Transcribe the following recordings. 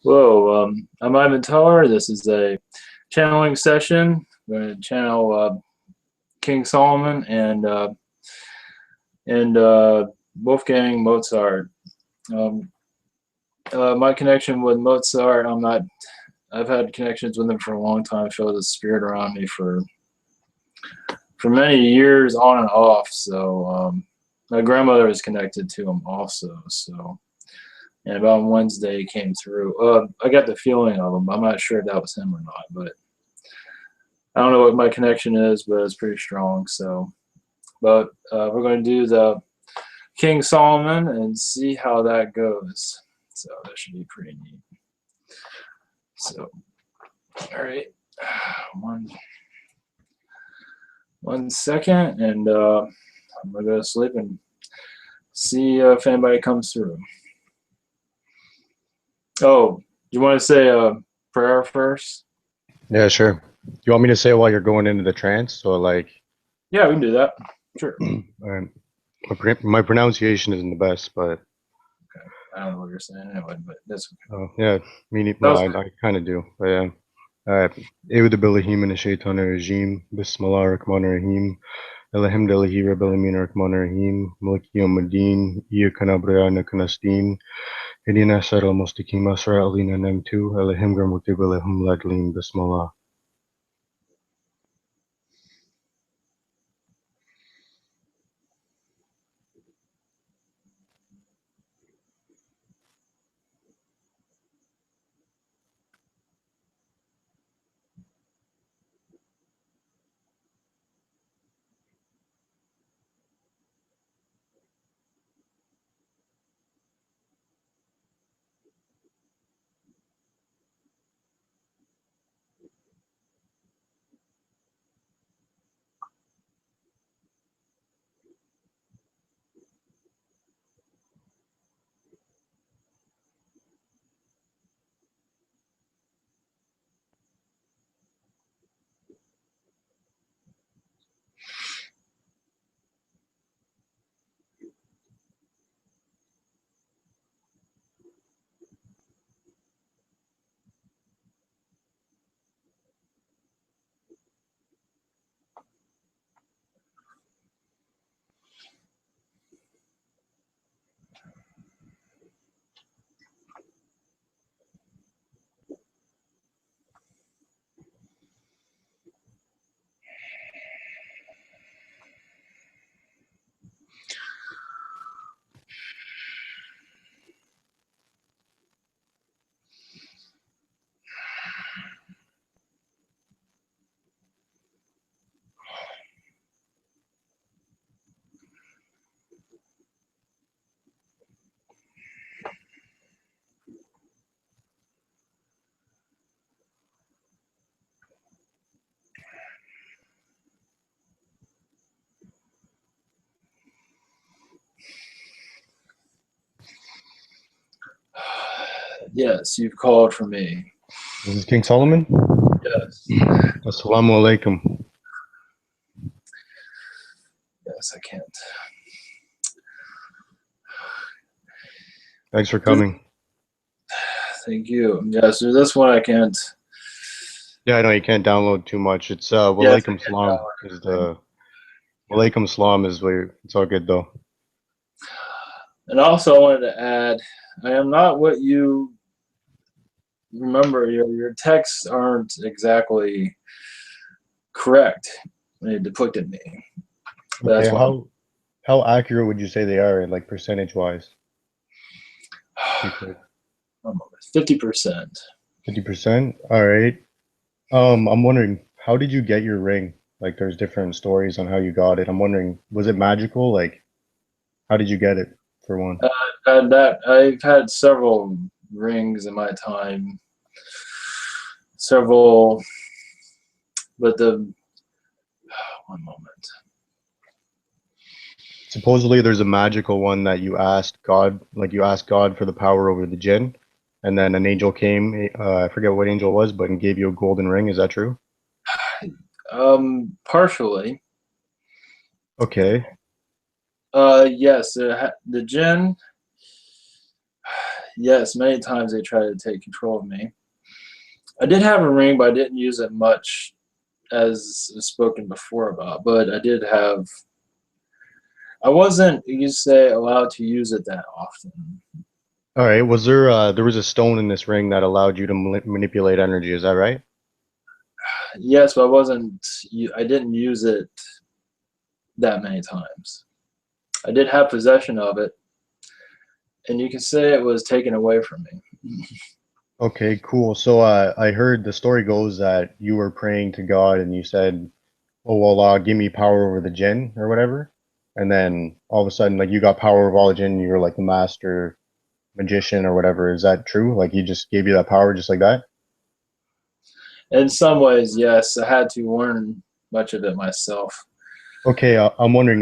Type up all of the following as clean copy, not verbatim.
Whoa, I'm Ivan Teller. This is a channeling session. I'm going to channel King Solomon and Wolfgang Mozart. Um, my connection with Mozart, I've had connections with him for a long time. I feel the spirit around me for many years, on and off. My grandmother is connected to him also. And about Wednesday he came through. I got the feeling of him. I'm not sure if that was him or not, but I don't know what my connection is, but it's pretty strong. We're going to do the King Solomon and see how that goes. So that should be pretty neat. So, all right, one one second, and I'm gonna go to sleep and see if anybody comes through. Oh, you want to say a prayer first? Yeah, sure. You want me to say it while you're going into the trance? Or like, Yeah, we can do that. Sure. um, my pronunciation isn't the best, but Okay. I don't know what you're saying anyway, but that's okay. yeah, That well, was I kind of do. But yeah. أعوذ بالله من الشيطان الرجيم بسم الله الرحمن الرحيم الحمد لله رب العالمين الرحمن الرحيم مالك يوم الدين إياك نعبد وإياك نستعين اهدنا الصراط المستقيم صراط الذين أنعمت عليهم غير المغضوب عليهم ولا الضالين بسم الله. yes. You've called for me. This is King Solomon. Yes. Assalamu alaikum. Yes, I can't. Thanks for coming. Thank you. Yes, this one I can't. Yeah, I know you can't download too much. It's Yes, I Walaikum can't Salam is download everything. the Walaikum Salam is where it's all good though. And also, I wanted to add, I am not what you remember. Your texts aren't exactly correct when they depicted me. But Okay, that's why. how accurate would you say they are, like percentage wise? You could 50%. 50%. All right. I'm wondering, how did you get your ring? Like, there's different stories on how you got it. I'm wondering, was it magical? Like, how did you get it, for one? I've had several rings in my time. Several, but the one moment. Supposedly, there's a magical one that you asked God, like you asked God for the power over the jinn, and then an angel came. I forget what angel it was, but and gave you a golden ring. Is that true? Partially. Okay. Yes, the jinn. Yes, many times they tried to take control of me. I did have a ring, but I didn't use it much, as spoken before about. But I did have. I wasn't, you say, allowed to use it that often. All right. Was there there was a stone in this ring that allowed you to manipulate energy? Is that right? Yes, but I wasn't. I didn't use it that many times. I did have possession of it, and you can say it was taken away from me. Okay, cool. So I heard the story goes that you were praying to God and you said, "Oh well, give me power over the jinn or whatever," and then all of a sudden, like you got power over all the jinn. And you were like the master magician or whatever. Is that true? Like he just gave you that power just like that? In some ways, yes, I had to learn much of it myself. Okay, I'm wondering.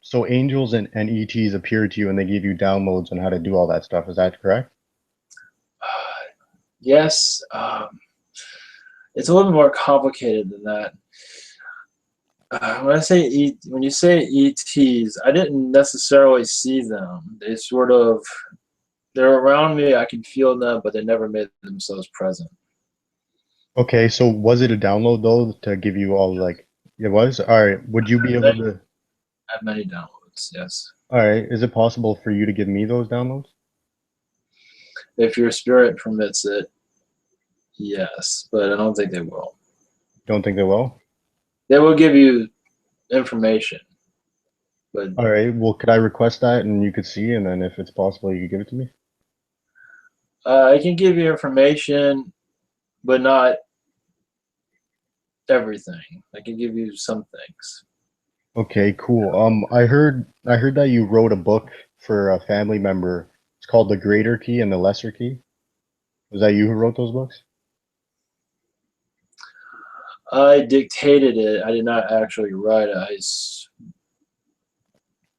So angels and ETs appear to you and they give you downloads on how to do all that stuff. Is that correct? Yes, it's a little bit more complicated than that. When you say ETs, I didn't necessarily see them. They're around me. I can feel them, but they never made themselves present. Okay, so was it a download though to give you all like it was? All right, would you be able I to? have many downloads. Yes, All right, is it possible for you to give me those downloads? if your spirit permits it, yes, but I don't think they will. Don't think they will. They will give you information, but All right, well, could I request that and you could see, and then if it's possible, you could give it to me? I can give you information, but not everything. I can give you some things. Okay, cool. I heard that you wrote a book for a family member. It's called The Greater Key and the Lesser Key. Was that you who wrote those books? I dictated it. I did not actually write it.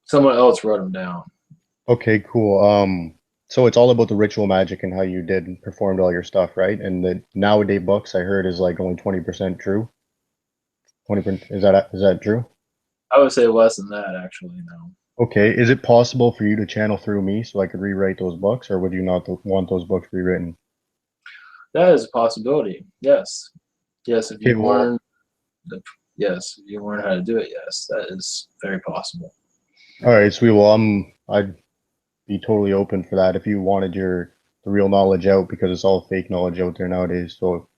Someone else wrote them down. Okay, cool. So it's all about the ritual magic and how you did and performed all your stuff, right? And the nowadays books I heard is like only 20% true. 20%, is that true? I would say less than that, actually. No. Okay, is it possible for you to channel through me so I could rewrite those books, or would you not want those books rewritten? That is a possibility. Yes. Yes, if Okay, you well, learn the yes, if you learn how to do it, yes, that is very possible. all right, sweet. Well, I'd be totally open for that if you wanted the real knowledge out because it's all fake knowledge out there nowadays. So,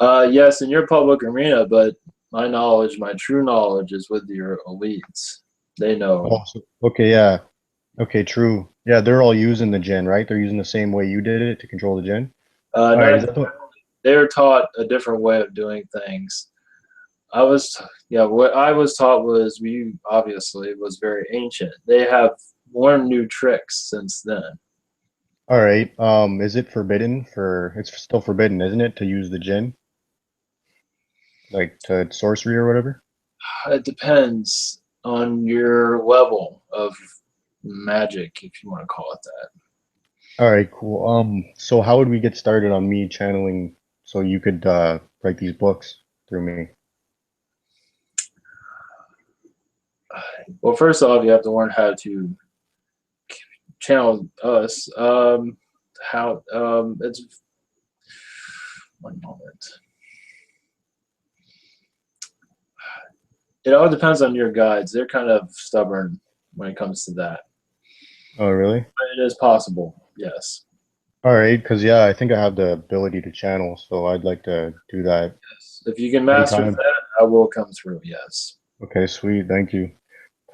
Yes, in your public arena, but my knowledge, my true knowledge, is with your elites. They know. okay, yeah, okay, true. Yeah, they're all using the gen, right? They're using the same way you did it to control the gen. All right, Not is that the, they are taught a different way of doing things. Yeah, what I was taught was we obviously was very ancient. They have learned new tricks since then. all right? Is it forbidden for? It's still forbidden, isn't it, to use the gen, like to sorcery or whatever? It depends on your level of magic, if you want to call it that. All right, cool. So how would we get started on me channeling so you could write these books through me? Well, first off, you have to learn how to channel us. How it's one moment. It all depends on your guides. They're kind of stubborn when it comes to that. Oh, really? But it is possible. Yes. All right, because yeah, I think I have the ability to channel, so I'd like to do that Yes. If you can master anytime. that, I will come through. Yes. Okay, sweet. Thank you.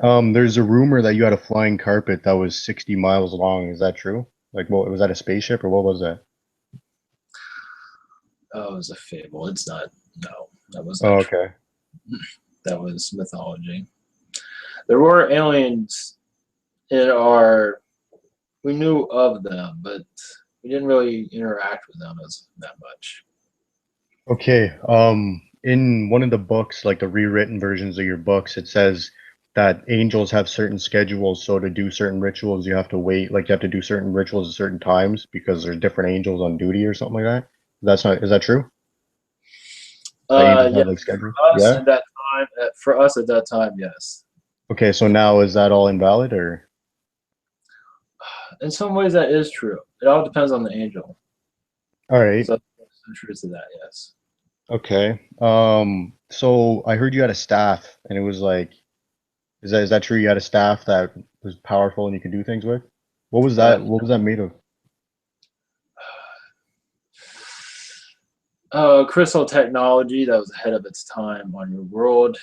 There's a rumor that you had a flying carpet that was 60 miles long. Is that true? Like, what was that a spaceship or what was that? Oh, it was a fable. It's not. No, that was Oh, not true. okay. That was mythology. There were aliens in our. We knew of them, but we didn't really interact with them as that much. Okay. In one of the books, like the rewritten versions of your books, it says that angels have certain schedules. So to do certain rituals, you have to wait. Like you have to do certain rituals at certain times because there's different angels on duty or something like that. That's not. Is that true? That you just Yeah, have like schedules? us Yeah. at that time. For us at that time, yes. Okay. So now is that all invalid or? In some ways, that is true. It all depends on the angel. All right. So there's some truth to that, yes. Okay. So I heard you had a staff, and it was like, is that true? You had a staff that was powerful and you could do things with? What was Yeah. that? What was that made of? Crystal technology that was ahead of its time on your world.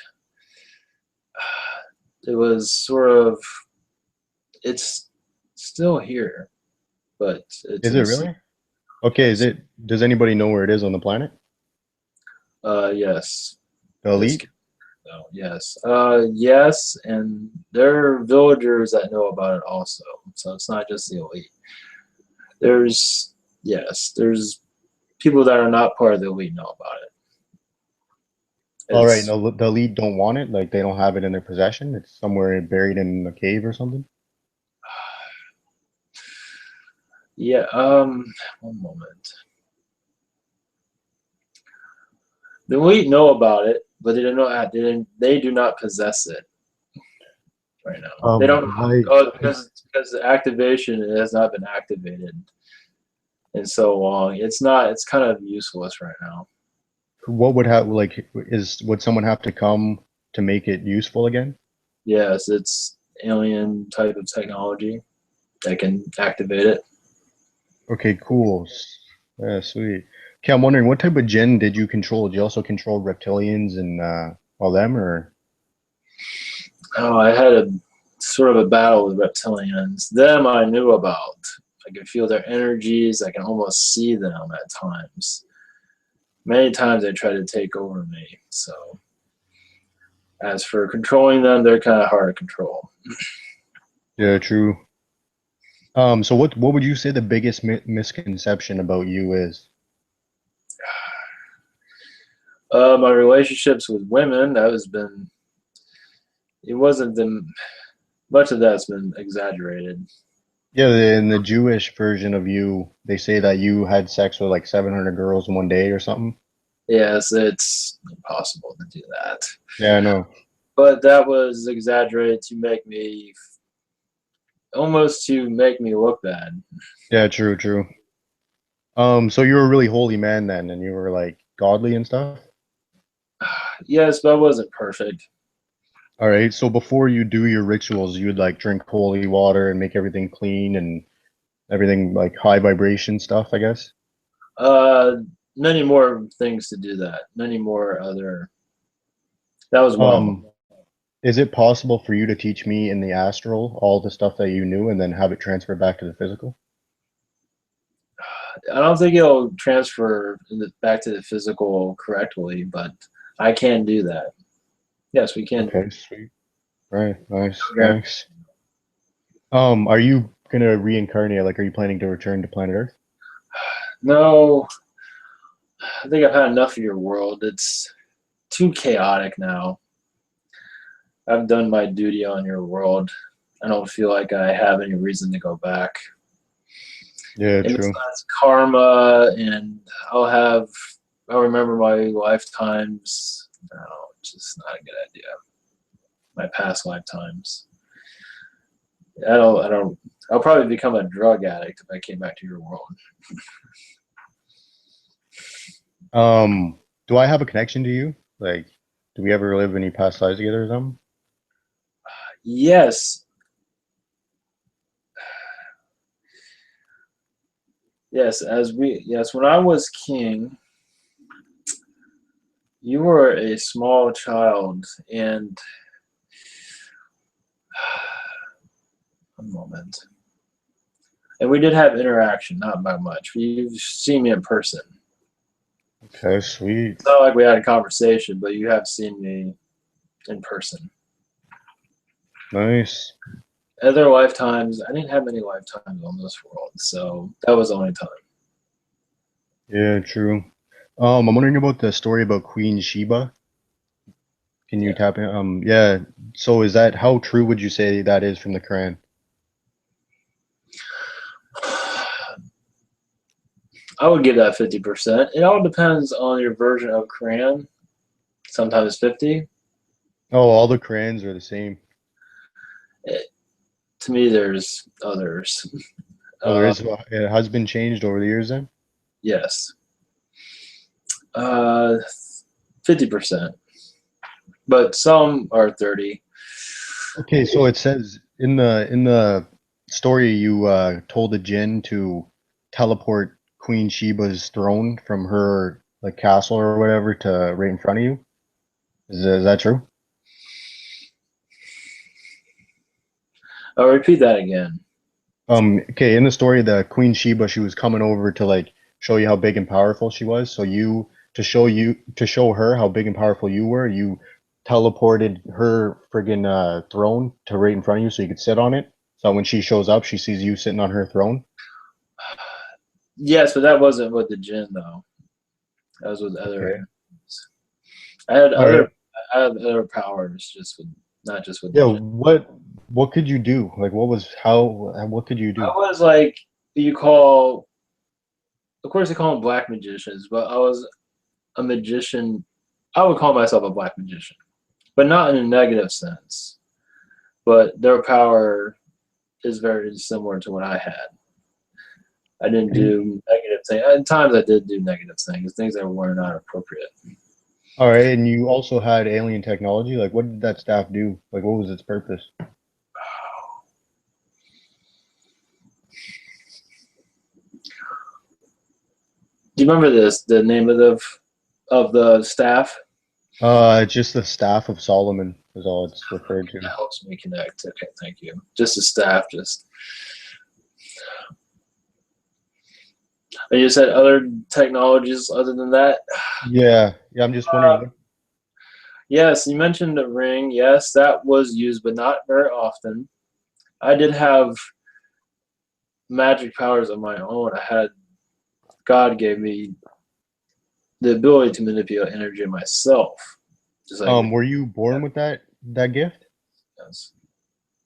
It was sort of, it's still here, but it's Is it in sleep. really? Okay, is it, does anybody know where it is on the planet? Yes. The This elite? No, yes. Yes, and there are villagers that know about it also. So it's not just the elite. There's yes, there's people that are not part of the elite know about it. All right, It's no, the elite don't want it, like they don't have it in their possession. It's somewhere buried in a cave or something. yeah, one moment. The elite know about it, but they don't know they do not possess it right now. They don't Why? because the activation has not been activated in so long. It's kind of useless right now. What would have like would someone have to come to make it useful again? Yes, it's alien type of technology that can activate it. Okay, cool. Yeah, sweet. Okay, I'm wondering what type of gen did you control? Did you also control reptilians and all them, or Oh, I had a sort of a battle with reptilians. Them I knew about. I can feel their energies. I can almost see them at times. Many times they try to take over me. So as for controlling them, they're kind of hard to control. yeah, true. So what would you say the biggest misconception about you is? My relationships with women, that has been, it wasn't them, much of that's been exaggerated. Yeah, in the Jewish version of you, they say that you had sex with like 700 girls in one day or something. Yes, it's impossible to do that. Yeah, I know. But that was exaggerated to make me almost to make me look bad. Yeah, true, true. So you were a really holy man then, and you were like godly and stuff. Yes, but I wasn't perfect. All right. So before you do your rituals, you would like drink holy water and make everything clean and everything like high vibration stuff, I guess. Uh, Many more things to do that. Many more other. That was one of them. Um, is it possible for you to teach me in the astral all the stuff that you knew and then have it transfer back to the physical? I don't think it'll transfer back to the physical correctly, but I can do that. Yes, we can. Okay, sweet. Right, nice, Okay. thanks. Are you gonna reincarnate? Like, are you planning to return to planet Earth? No, I think I've had enough of your world. It's too chaotic now. I've done my duty on your world. I don't feel like I have any reason to go back. Yeah, And true. besides karma, and I'll remember my lifetimes. No, it's just not a good idea. My past lifetimes. I don't, I'll probably become a drug addict if I came back to your world. Do I have a connection to you? Like, do we ever live any past lives together or something? Yes, yes, when I was king, you were a small child, and one moment. And we did have interaction, not by much. You've seen me in person. Okay, sweet. It's not like we had a conversation, but you have seen me in person. Nice. Other lifetimes, I didn't have many lifetimes on this world, so that was the only time. Yeah, true. I'm wondering about the story about Queen Sheba. Can you Yeah. tap in? Yeah. So is that how true would you say that is from the Quran? I would give that 50%. It all depends on your version of Quran. Sometimes 50. Oh, all the Qurans are the same. It, to me, there's others. Oh, there Uh, is. It has been changed over the years then? yes. 50%, but some are 30. Okay, so it says in the story you told the jinn to teleport Queen Sheba's throne from her like castle or whatever to right in front of you. Is that true? I'll repeat that again. Okay, in the story, the Queen Sheba, she was coming over to like show you how big and powerful she was. So to show her how big and powerful you were, you teleported her friggin' throne to right in front of you so you could sit on it. So when she shows up, she sees you sitting on her throne. Yes, but that wasn't with the gin though. That was with Okay. other. I had All right. other. I had other powers, just with not just with the Yeah, gin. what could you do? Like what could you I do? was like you call. Of course, they call them black magicians, but I was a magician. I would call myself a black magician, but not in a negative sense. But their power is very similar to what I had. I didn't And do negative things. At times, I did do negative things that were not appropriate. all right, and you also had alien technology. Like what did that staff do? Like what was its purpose? Do you remember this? The name of the staff? Just the staff of Solomon is all it's referred to. That helps me connect. Okay, thank you. Just the staff. Just and you said other technologies other than that. Yeah, yeah. I'm just wondering what. Yes, you mentioned the ring. Yes, that was used, but not very often. I did have magic powers of my own. I had God gave me the ability to manipulate energy myself. Just like Were you born with that gift? yes.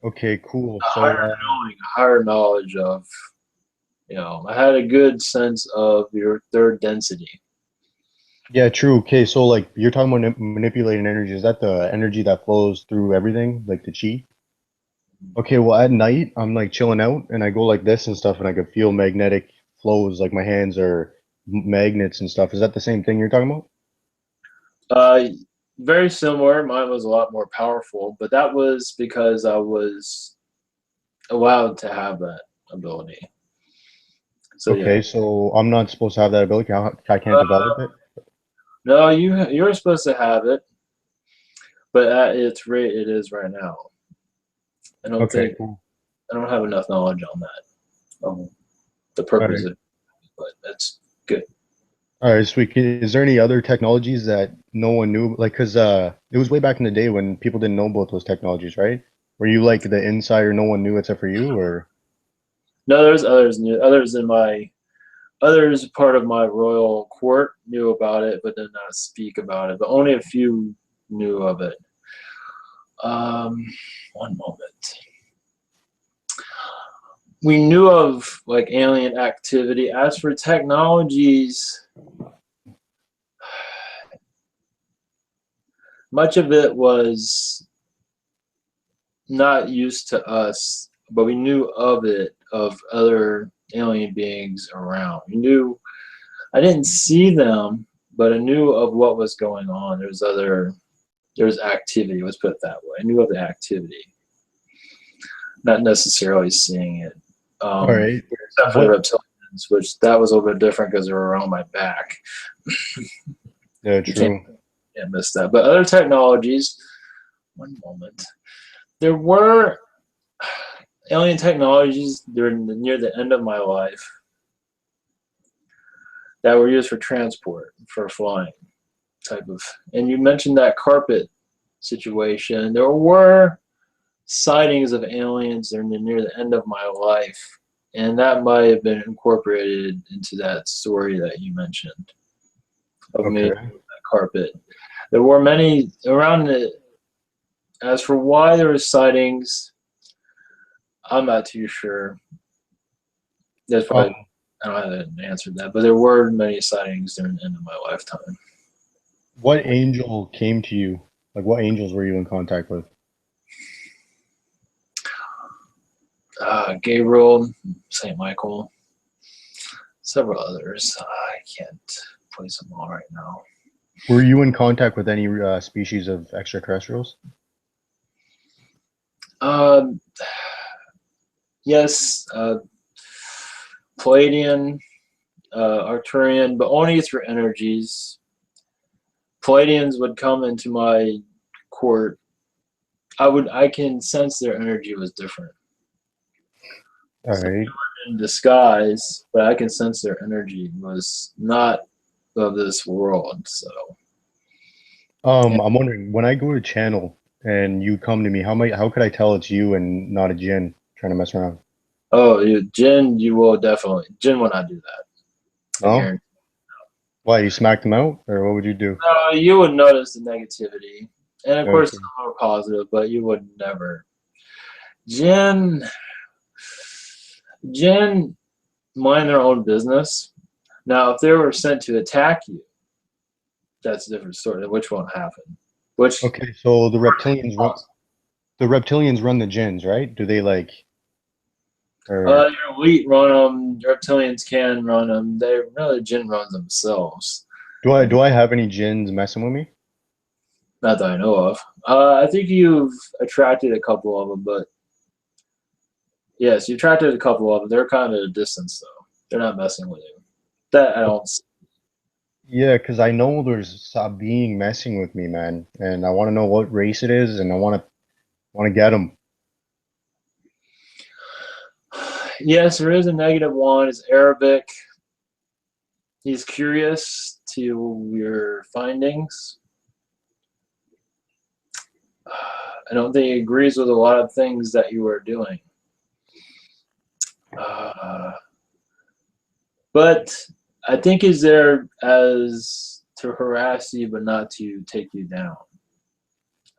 Okay, cool. A So, higher knowing, a higher knowledge of, I had a good sense of your third density. yeah, true. Okay, so like you're talking about manipulating energy. Is that the energy that flows through everything, like the chi? Okay, well at night I'm like chilling out and I go like this and stuff, and I could feel magnetic flows, like my hands are magnets and stuff. Is that the same thing you're talking about? Uh, Very similar. Mine was a lot more powerful, but that was because I was allowed to have that ability. So yeah. Okay, so I'm not supposed to have that ability. I can't Uh, develop it. no, you're supposed to have it, but at its rate it is right now. I don't Okay, think cool. I don't have enough knowledge on that. The All purpose right. of it, but that's good. All right, sweet. Is there any other technologies that no one knew? Like, cause it was way back in the day when people didn't know about those technologies, right? Were you like the insider no one knew except for you, or No, there's others in my others part of my royal court knew about it, but did not speak about it. But only a few knew of it. Um, One moment. We knew of like alien activity. As for technologies, much of it was not used to us, but we knew of it, of other alien beings around. We knew, I didn't see them, but I knew of what was going on. There's activity, let's put it that way. I knew of the activity, not necessarily seeing it. all Um, right? Except for the What? reptilians, which that was a little bit different because they were around my back. Yeah, You can't, true. can't miss that. But other technologies, one moment. There were alien technologies during near the end of my life that were used for transport, for flying type of. And you mentioned that carpet situation. There were sightings of aliens near the end of my life, and that might have been incorporated into that story that you mentioned of me Okay. that carpet. There were many around it. As for why there were sightings, I'm not too sure. There's probably Um, I don't have an answer to that, but there were many sightings during the end of my lifetime. what angel came to you? Like, what angels were you in contact with? Gabriel, Saint Michael, several others. I can't place them all right now. Were you in contact with any species of extraterrestrials? Um, yes, Pleiadian, Arcturian, but only through energies. Pleiadians would come into my court. I can sense their energy was different. All So right. in disguise, but I can sense their energy was not of this world. So yeah. I'm wondering when I go to channel and you come to me, how could I tell it's you and not a jinn trying to mess around? Oh, Jin, you will definitely. Jin will not do that. I No? guarantee. Why, you smacked him out, or what would you do? No, you would notice the negativity, and of course Okay. some are positive, but you would never. Jin, Jin, mind their own business. Now, if they were sent to attack you, that's a different story. Which won't happen. Which Okay, so the reptilians run the jinns, right? Do they like or your elite run them. Reptilians can run them. They really Jin runs themselves. do I have any jinns messing with me? Not that I know of. I think you've attracted a couple of them, but yes, you attracted a couple of them. They're kind of at a distance, though. They're not messing with you. That I don't. Yeah, because I know there's a being messing with me, man, and I want to know what race it is, and I want to get him. Yes, there is a negative one. It's Arabic. He's curious to your findings. I don't think he agrees with a lot of things that you are doing. But I think he's there as to harass you, but not to take you down.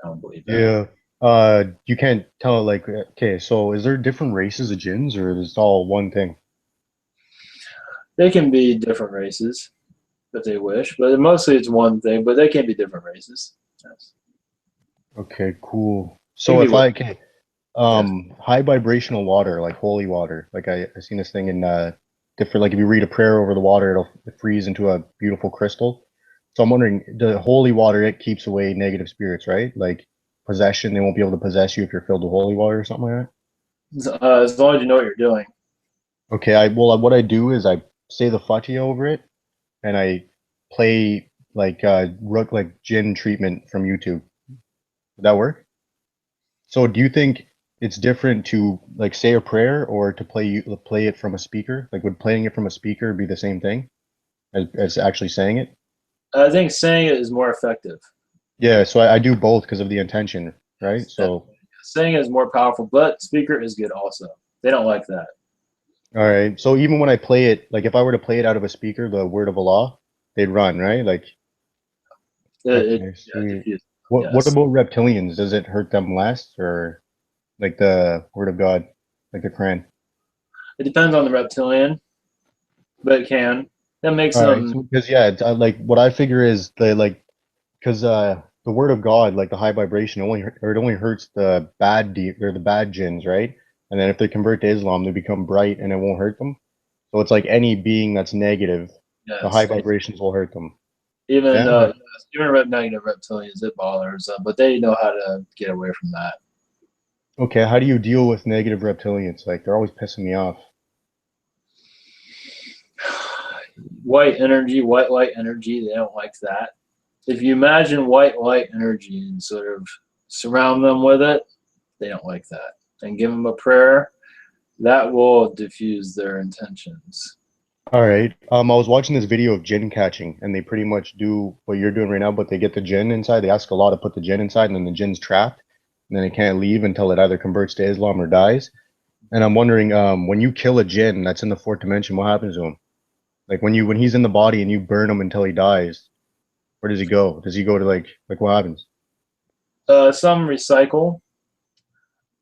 I don't believe that. Yeah. You can't tell like okay, so is there different races of jinns, or is it all one thing? They can be different races if they wish, but mostly it's one thing. But they can be different races. Yes. Okay, cool. They can So be if what? I okay, Yes. high vibrational water, like holy water, like I seen this thing in different like if you read a prayer over the water, it'll freeze into a beautiful crystal. So I'm wondering, the holy water it keeps away negative spirits, right? Like possession, they won't be able to possess you if you're filled with holy water or something like As long as you know what you're doing. that. Okay, what I do is I say the Fatiha over it and I play like rook like jinn treatment from YouTube. Would that work? So do you think it's different to like say a prayer or to play it from a speaker? Like would playing it from a speaker be the same thing as actually saying it? I think saying it is more effective. Yeah, so I do both because of the intention, right? Yes, So definitely. Saying it is more powerful, but speaker is good also. They don't like that. all right. So even when I play it, like if I were to play it out of a speaker, the word of Allah, they'd run, right? Like okay, Yeah, sweet. diffuse. What Yes. about reptilians? Does it hurt them less or like the word of God, like the Quran? It depends on the reptilian, but it can. That makes All right, them. so because yeah, like what I figure is the like because the word of God, like the high vibration, it only hurts the or the bad jinns, right? And then if they convert to Islam, they become bright and it won't hurt them. So it's like any being that's negative, the high Yes. vibrations will hurt them. Even Yeah. yes, even negative reptilians, it bothers them, but they know how to get away from that. Okay, how do you deal with negative reptilians? Like they're always pissing me off. White energy, white light energy, they don't like that. If you imagine white light energy and sort of surround them with it, they don't like that. And give them a prayer, that will diffuse their intentions. All right. I was watching this video of jinn catching, and they pretty much do what you're doing right now, but they get the jinn inside. They ask Allah to put the jinn inside, and then the jinn's trapped, and then it can't leave until it either converts to Islam or dies. And I'm wondering, when you kill a jinn that's in the fourth dimension, what happens to him? Like when he's in the body and you burn him until he dies, where does he go? Does he go to like what happens? Some recycle,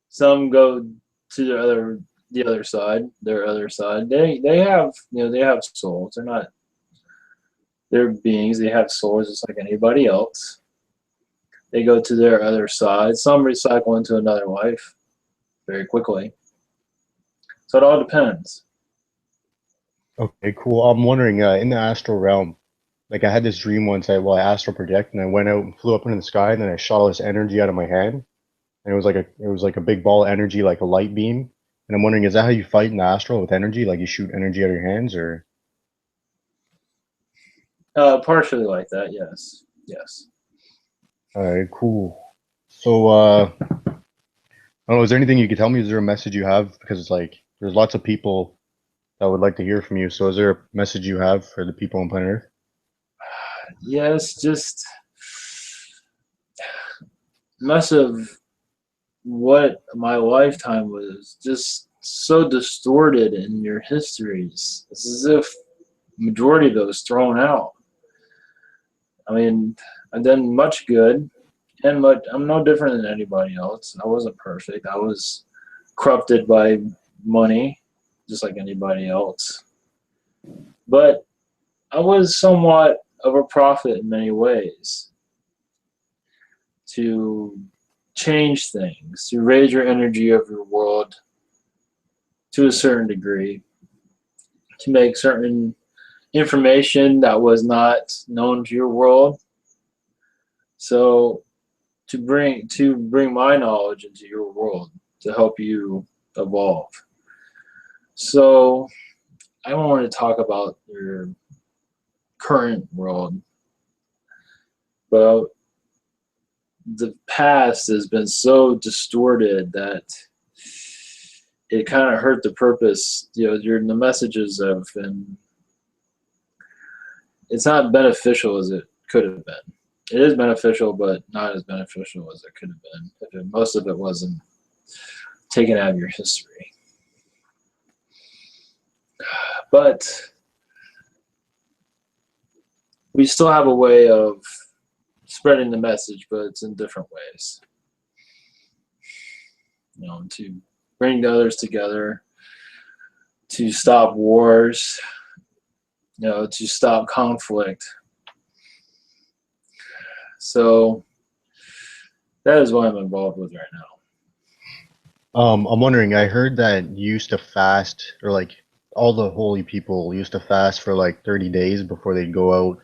some go to the other side, their other side. They have they have souls. They're beings. They have souls just like anybody else. They go to their other side. Some recycle into another life very quickly. So it all depends. Okay, cool. I'm wondering, in the astral realm, like I had this dream once. I astral project and I went out and flew up into the sky, and then I shot all this energy out of my hand, and it was like a big ball of energy, like a light beam. And I'm wondering, is that how you fight in the astral with energy? Like you shoot energy out of your hands, or? Partially like that, yes. Yes. All right, cool. So, I don't know, is there anything you could tell me? Is there a message you have? Because it's like there's lots of people that would like to hear from you. So, is there a message you have for the people on planet Earth? Yes, just much of what my lifetime was just so distorted in your histories. It's as if majority of it was thrown out. I mean, I've done much good, and I'm no different than anybody else. I wasn't perfect. I was corrupted by money, just like anybody else. But I was somewhat of a prophet in many ways to change things, to raise your energy of your world to a certain degree, to make certain information that was not known to your world. So to bring my knowledge into your world to help you evolve. So I don't want to talk about your current world, but the past has been so distorted that it kind of hurt the purpose. The messages have been. It's not beneficial as it could have been. It is beneficial, but not as beneficial as it could have been if most of it wasn't taken out of your history. But we still have a way of spreading the message, but it's in different ways. To bring the others together, to stop wars, to stop conflict. So that is what I'm involved with right now. I'm wondering, I heard that you used to fast, or like all the holy people used to fast for like 30 days before they'd go out,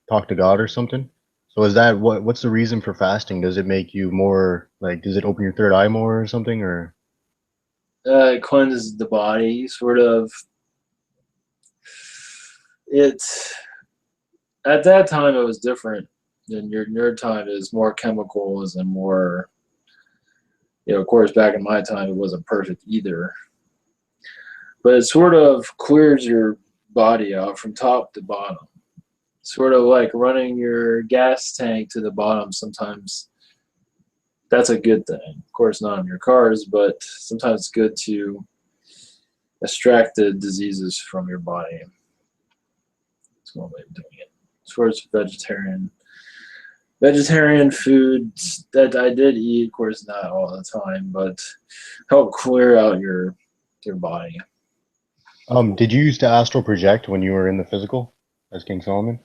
talk to God or something. So is that what's the reason for fasting? Does it make you more like, does it open your third eye more or something, or? It cleanses the body, sort of. It's at that time it was different than your time is more chemicals and more. Of course, back in my time it wasn't perfect either, but it sort of clears your body out from top to bottom. Sort of like running your gas tank to the bottom. Sometimes that's a good thing. Of course, not in your cars, but sometimes it's good to extract the diseases from your body. That's one way of doing it. As far as vegetarian foods that I did eat, of course, not all the time, but help clear out your body. Did you used to astral project when you were in the physical as King Solomon?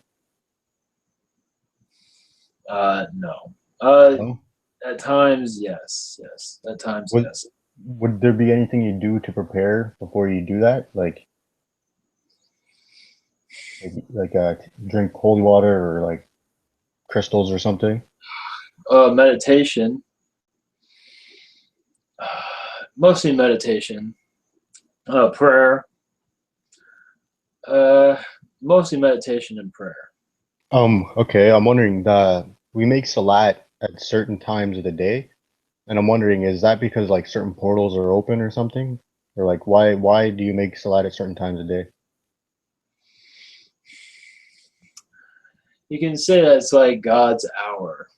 No. No. At times, yes. Yes. At times, Would yes. would there be anything you do to prepare before you do that? Like drink cold water or like crystals or something? Meditation. Mostly meditation. Prayer. Uh, Mostly meditation and prayer. Okay, I'm wondering that we make salat at certain times of the day, and I'm wondering, is that because like certain portals are open or something? Or like why do you make salat at certain times of day? You can say that it's like God's hour.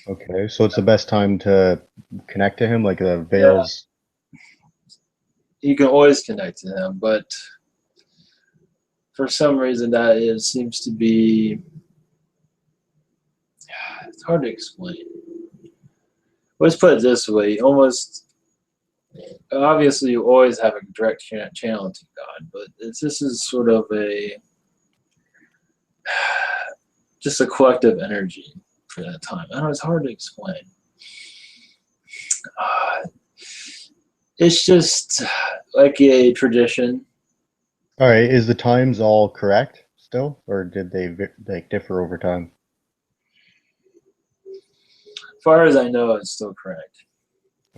Okay, so it's the best time to connect to him, like the Yeah, veils. you can always connect to Him, but for some reason seems to be. It's hard to explain. Let's put it this way: almost obviously, you always have a direct channel to God, but this is sort of a just a collective energy for that time. I don't know. It's hard to explain. Uh, It's just like a tradition. All right, is the times all correct still, or did they like differ over time? As far as I know, it's still correct.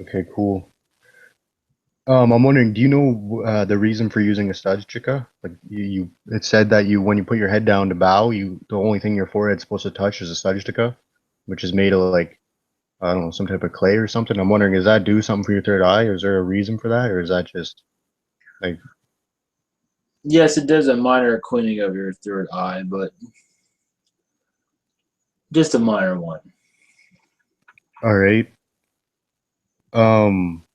Okay, cool. I'm wondering, do you know the reason for using a stajika? Like it said that when you put your head down to bow, the only thing your forehead's supposed to touch is a stajika, which is made of like, I don't know, some type of clay or something. I'm wondering, does that do something for your third eye, or is there a reason for that, or is that just like, Yes, it does a minor cleaning of your third eye, but just a minor one. all right? Um,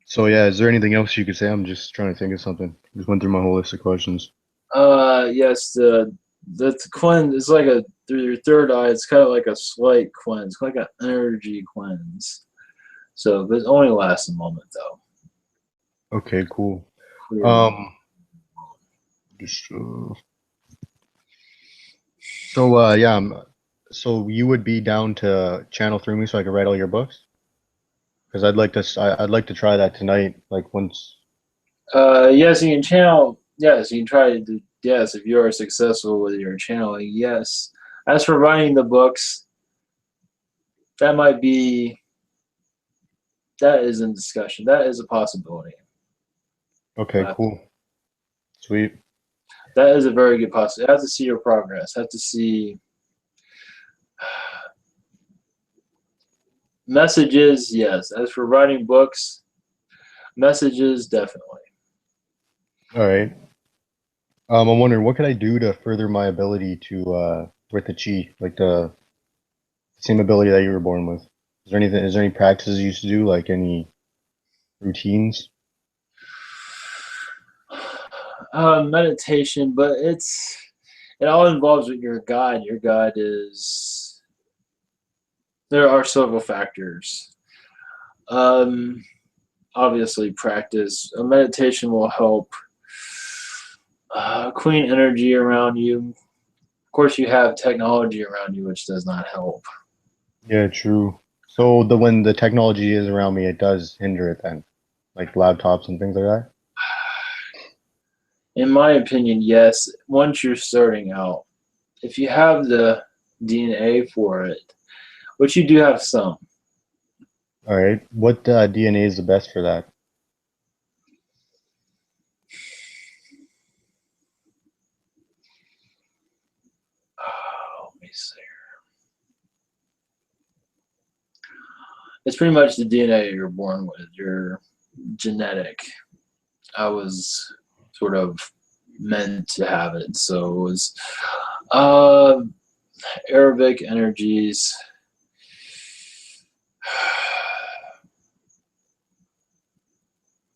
so yeah, is there anything else you could say? I'm just trying to think of something. Just went through my whole list of questions. Yes, the cleanse is like a through your third eye. It's kind of like a slight cleanse, like an energy cleanse. So, but it only lasts a moment though. Okay, cool. Clear the. Um, just, yeah, so you would be down to channel through me so I could write all your books? Because I'd like to try that tonight, like once. Yes, you can channel. Yes, you can try to do. Yes, if you are successful with your channeling. Yes. As for writing the books, that might be. That is in discussion. That is a possibility. Okay, cool. Sweet. That is a very good possibility. I have to see your progress. I have to see messages. Yes. As for writing books, messages definitely. All right. I'm wondering what could I do to further my ability to with the chi, like the same ability that you were born with. Is there any practices you used to do, like any routines? Meditation, but it all involves with your guide. Your guide is there are several factors. Um, Obviously, practice. A meditation will help clean energy around you. Of course, you have technology around you, which does not help. Yeah, true. So when the technology is around me, it does hinder it then, like laptops and things like that. In my opinion, yes. Once you're starting out, if you have the DNA for it, which you do have some. All right. What DNA is the best for that? Let me see. It's pretty much the DNA you're born with. Your genetic. I was sort of meant to have it, so it was uh, Arabic energies,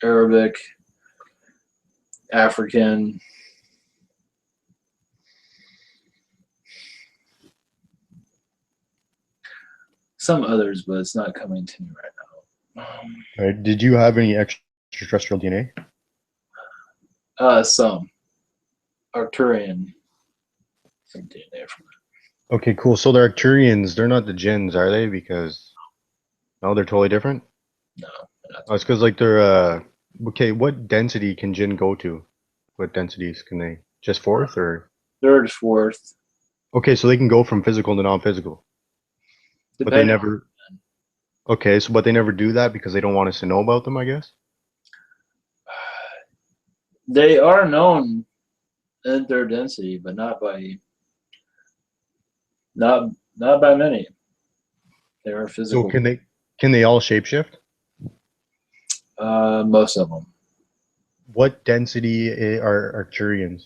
Arabic, African, some others, but it's not coming to me right now. All right. Did you have any extraterrestrial DNA? Some Arcturian, some DNA from Okay, cool. So the Arcturians, they're not the jinns, are they? Because no, they're totally different. it. No, Oh, it's because like they're okay. What density can jinn go to? What densities can they? Just fourth or? third, fourth, Okay, so they can go from physical to non-physical, but they depending on. never. Okay, so but they never do that because they don't want us to know about them, I guess. They are known in third density, but not by many. They are So physical. can they all shapeshift? Most of them. What density are Arcturians?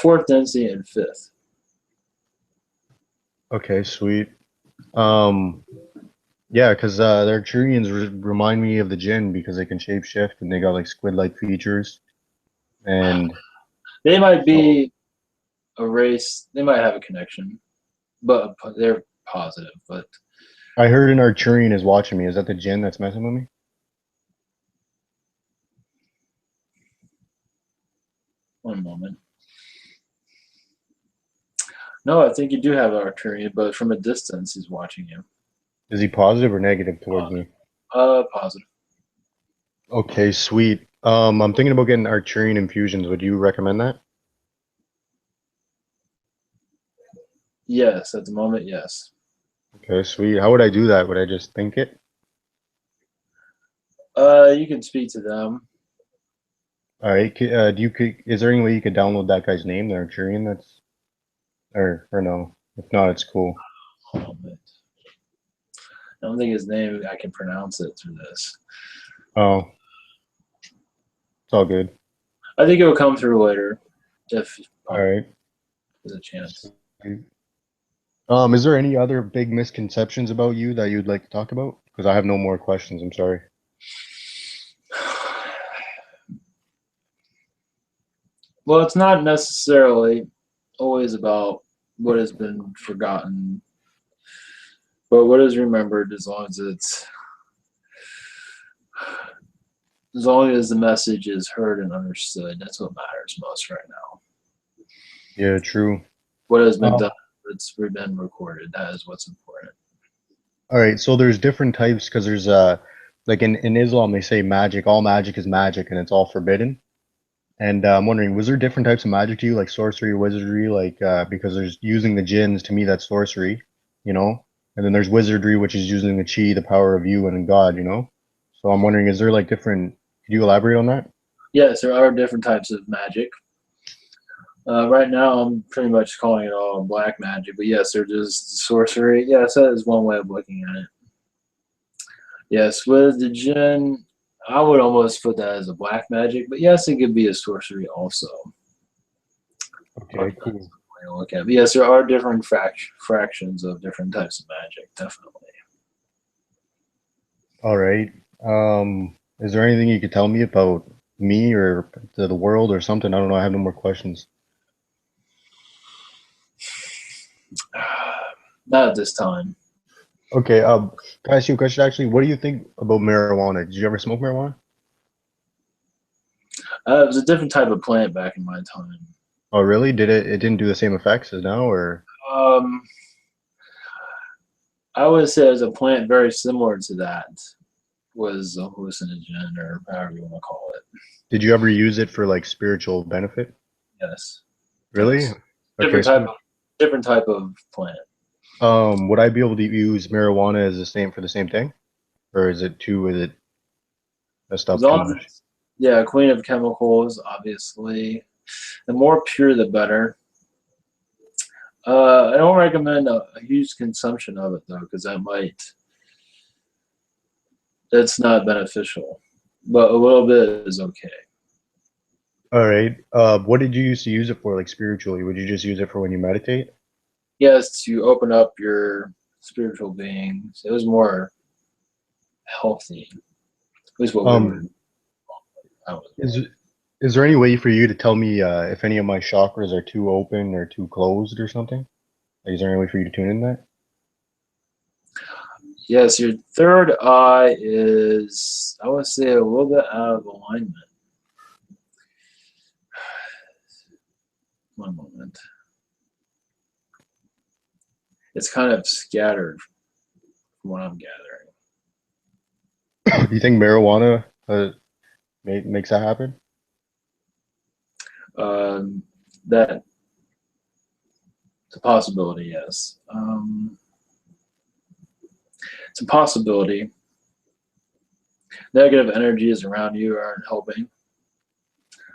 Fourth density and fifth. Okay, sweet. Um, yeah, because the Arcturians remind me of the Jinn because they can shapeshift and they got like squid-like features. And They might so be a race. They might have a connection, but they're positive. But I heard an Arcturian is watching me. Is that the Jinn that's messing with me? one moment. No, I think you do have Arcturian, but from a distance, he's watching you. Is he positive or negative Uh, towards me? Positive. Okay, sweet. I'm thinking about getting Arcturian infusions. Would you recommend that? Yes, at the moment, yes. Okay, sweet. How would I do that? Would I just think it? You can speak to them. All right. Is there any way you could download that guy's name, the Arcturian? Or no. If not, it's cool. I don't think his name, I can pronounce it through this. Oh, it's all good. I think it will come through later if All right. there's a chance. Sweet. Is there any other big misconceptions about you that you'd like to talk about? Because I have no more questions. I'm sorry. Well, it's not necessarily always about what has been forgotten, but what is remembered as long as the message is heard and understood. That's what matters most right now. Yeah, true. What has been done, it's been recorded. That is what's important. All right. So there's different types because there's like in Islam they say magic. All magic is magic and it's all forbidden. And I'm wondering, was there different types of magic to you, like sorcery, wizardry, like because there's using the jinns, to me that's sorcery, you know? And then there's wizardry, which is using the chi, the power of you and God, you know? So I'm wondering, is there like different, could you elaborate on that? Yes, there are different types of magic. Right now, I'm pretty much calling it all black magic, but yes, they're just sorcery. Yes, that is one way of looking at it. Yes, with the jinn, I would almost put that as a black magic, but yes, it could be a sorcery also. Okay, cool. Way to look at it. But yes, there are different fractions of different types of magic, definitely. All right. Is there anything you could tell me about me or the world or something? I don't know. I have no more questions. Not at this time. Okay, can I ask you a question actually? What do you think about marijuana? Did you ever smoke marijuana? It was a different type of plant back in my time. Oh, really? It didn't do the same effects as now, or Um, I would say as a plant very similar to that was a hallucinogen or however you want to call it. did you ever use it for like spiritual benefit? Yes. Really? Yes. Okay, so Different type of plant. would I be able to use marijuana as the same for the same thing? Or is it messed As up too long as much? it's, yeah, clean of chemicals, obviously. The more pure, the better. I don't recommend a huge consumption of it though, because that's not beneficial. But a little bit is okay. All right. What did you used to use it for, like spiritually? Would you just use it for when you meditate? Yes, to open up your spiritual beings. It was more healthy. At least what we were. Um, is is there any way for you to tell me if any of my chakras are too open or too closed or something? Like, is there any way for you to tune in that? Yes, your third eye is, I would say, a little bit out of alignment. One moment. It's kind of scattered from what I'm gathering. Do you think marijuana makes that happen? That it's a possibility, yes. It's a possibility. Negative energies around you aren't helping.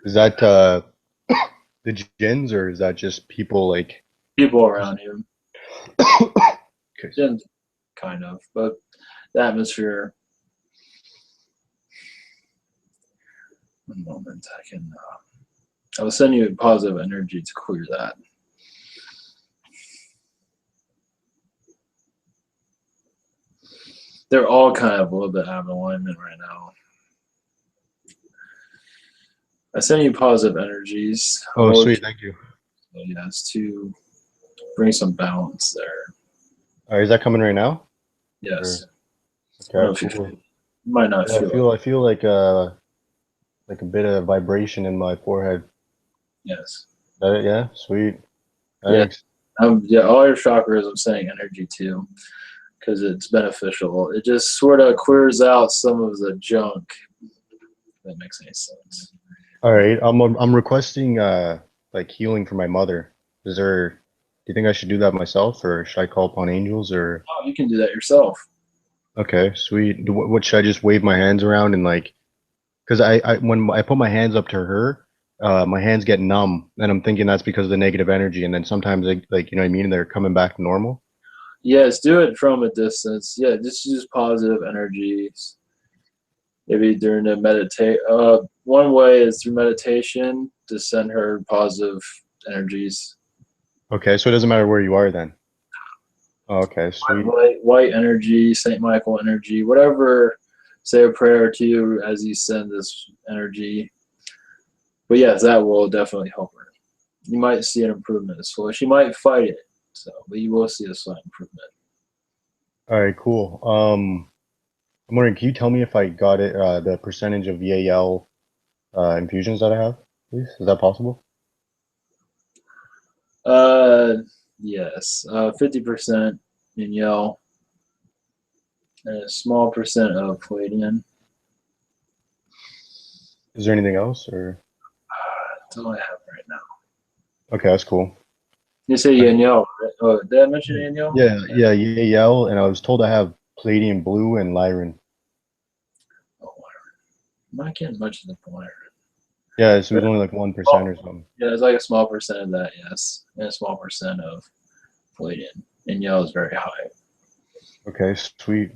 Is that the jinns, or is that just people like? People around you, Okay. kind of, but the atmosphere. One moment, I will send you positive energy to clear that. They're all kind of a little bit out of alignment right now. I send you positive energies. Oh, sweet. Thank you. Yes, to bring some balance there. All right, is that coming right now? Yes. I don't know Okay, if you cool. might not Yeah, feel it. I feel like a bit of vibration in my forehead. Yes. Yeah, sweet. Yeah. Thanks. Yeah, all your chakras, I'm saying energy too. because it's beneficial. It just sort of clears out some of the junk. If that makes any sense. All right. I'm requesting like healing for my mother. Is there? Do you think I should do that myself, or should I call upon angels, or? Oh, you can do that yourself. Okay, sweet. What should I just wave my hands around and like? Because when I put my hands up to her, my hands get numb, and I'm thinking that's because of the negative energy. And then sometimes like you know what I mean, they're coming back to normal. Yes, do it from a distance. Yeah, just use positive energies. Maybe during the meditate. One way is through meditation to send her positive energies. Okay, so it doesn't matter where you are then. Oh, okay, sweet. White energy, Saint Michael energy, whatever. Say a prayer to you as you send this energy. But yes, that will definitely help her. You might see an improvement. So she might fight it. So, but you will see a slight improvement. All right, cool. I'm wondering, can you tell me if I got it, the percentage of VAL infusions that I have, please? Is that possible? Uh, yes. 50% in yell and a small percent of Pleiadian. Is there anything else, or? That's all I have right now. Okay, that's cool. You say Yanyel, right? Oh, did I mention Yanyel? Yeah, YAL, and I was told I have Palladium Blue and Lyran. Oh, I'm not getting much of the point. Yeah, so it was only like 1% or something. Yeah, it's like a small percent of that, yes. And a small percent of Palladian. And yellow is very high. Okay, sweet.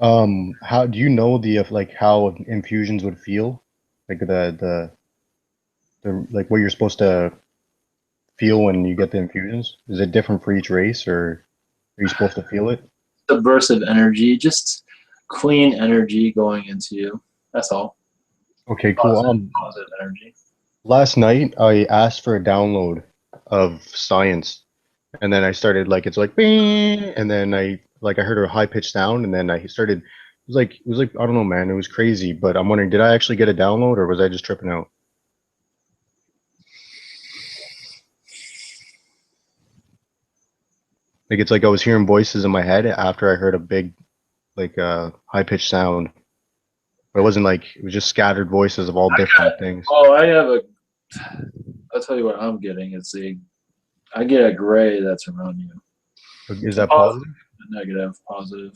How do you know the like how infusions would feel? Like the like what you're supposed to feel when you get the infusions? Is it different for each race, or are you supposed to feel it? The burst of energy, just clean energy going into you. That's all. Okay, cool. Positive energy. Last night I asked for a download of science, and then I started like it's like bing, and then I heard a high pitched sound, and then I started. It was like I don't know, man. It was crazy, but I'm wondering, did I actually get a download, or was I just tripping out? Like it's like I was hearing voices in my head after I heard a big like high pitched sound, but it wasn't like it was just scattered voices of all different things. I have a. I'll tell you what I'm getting. I get a gray that's around you. Is It's a that positive, positive? a negative, positive.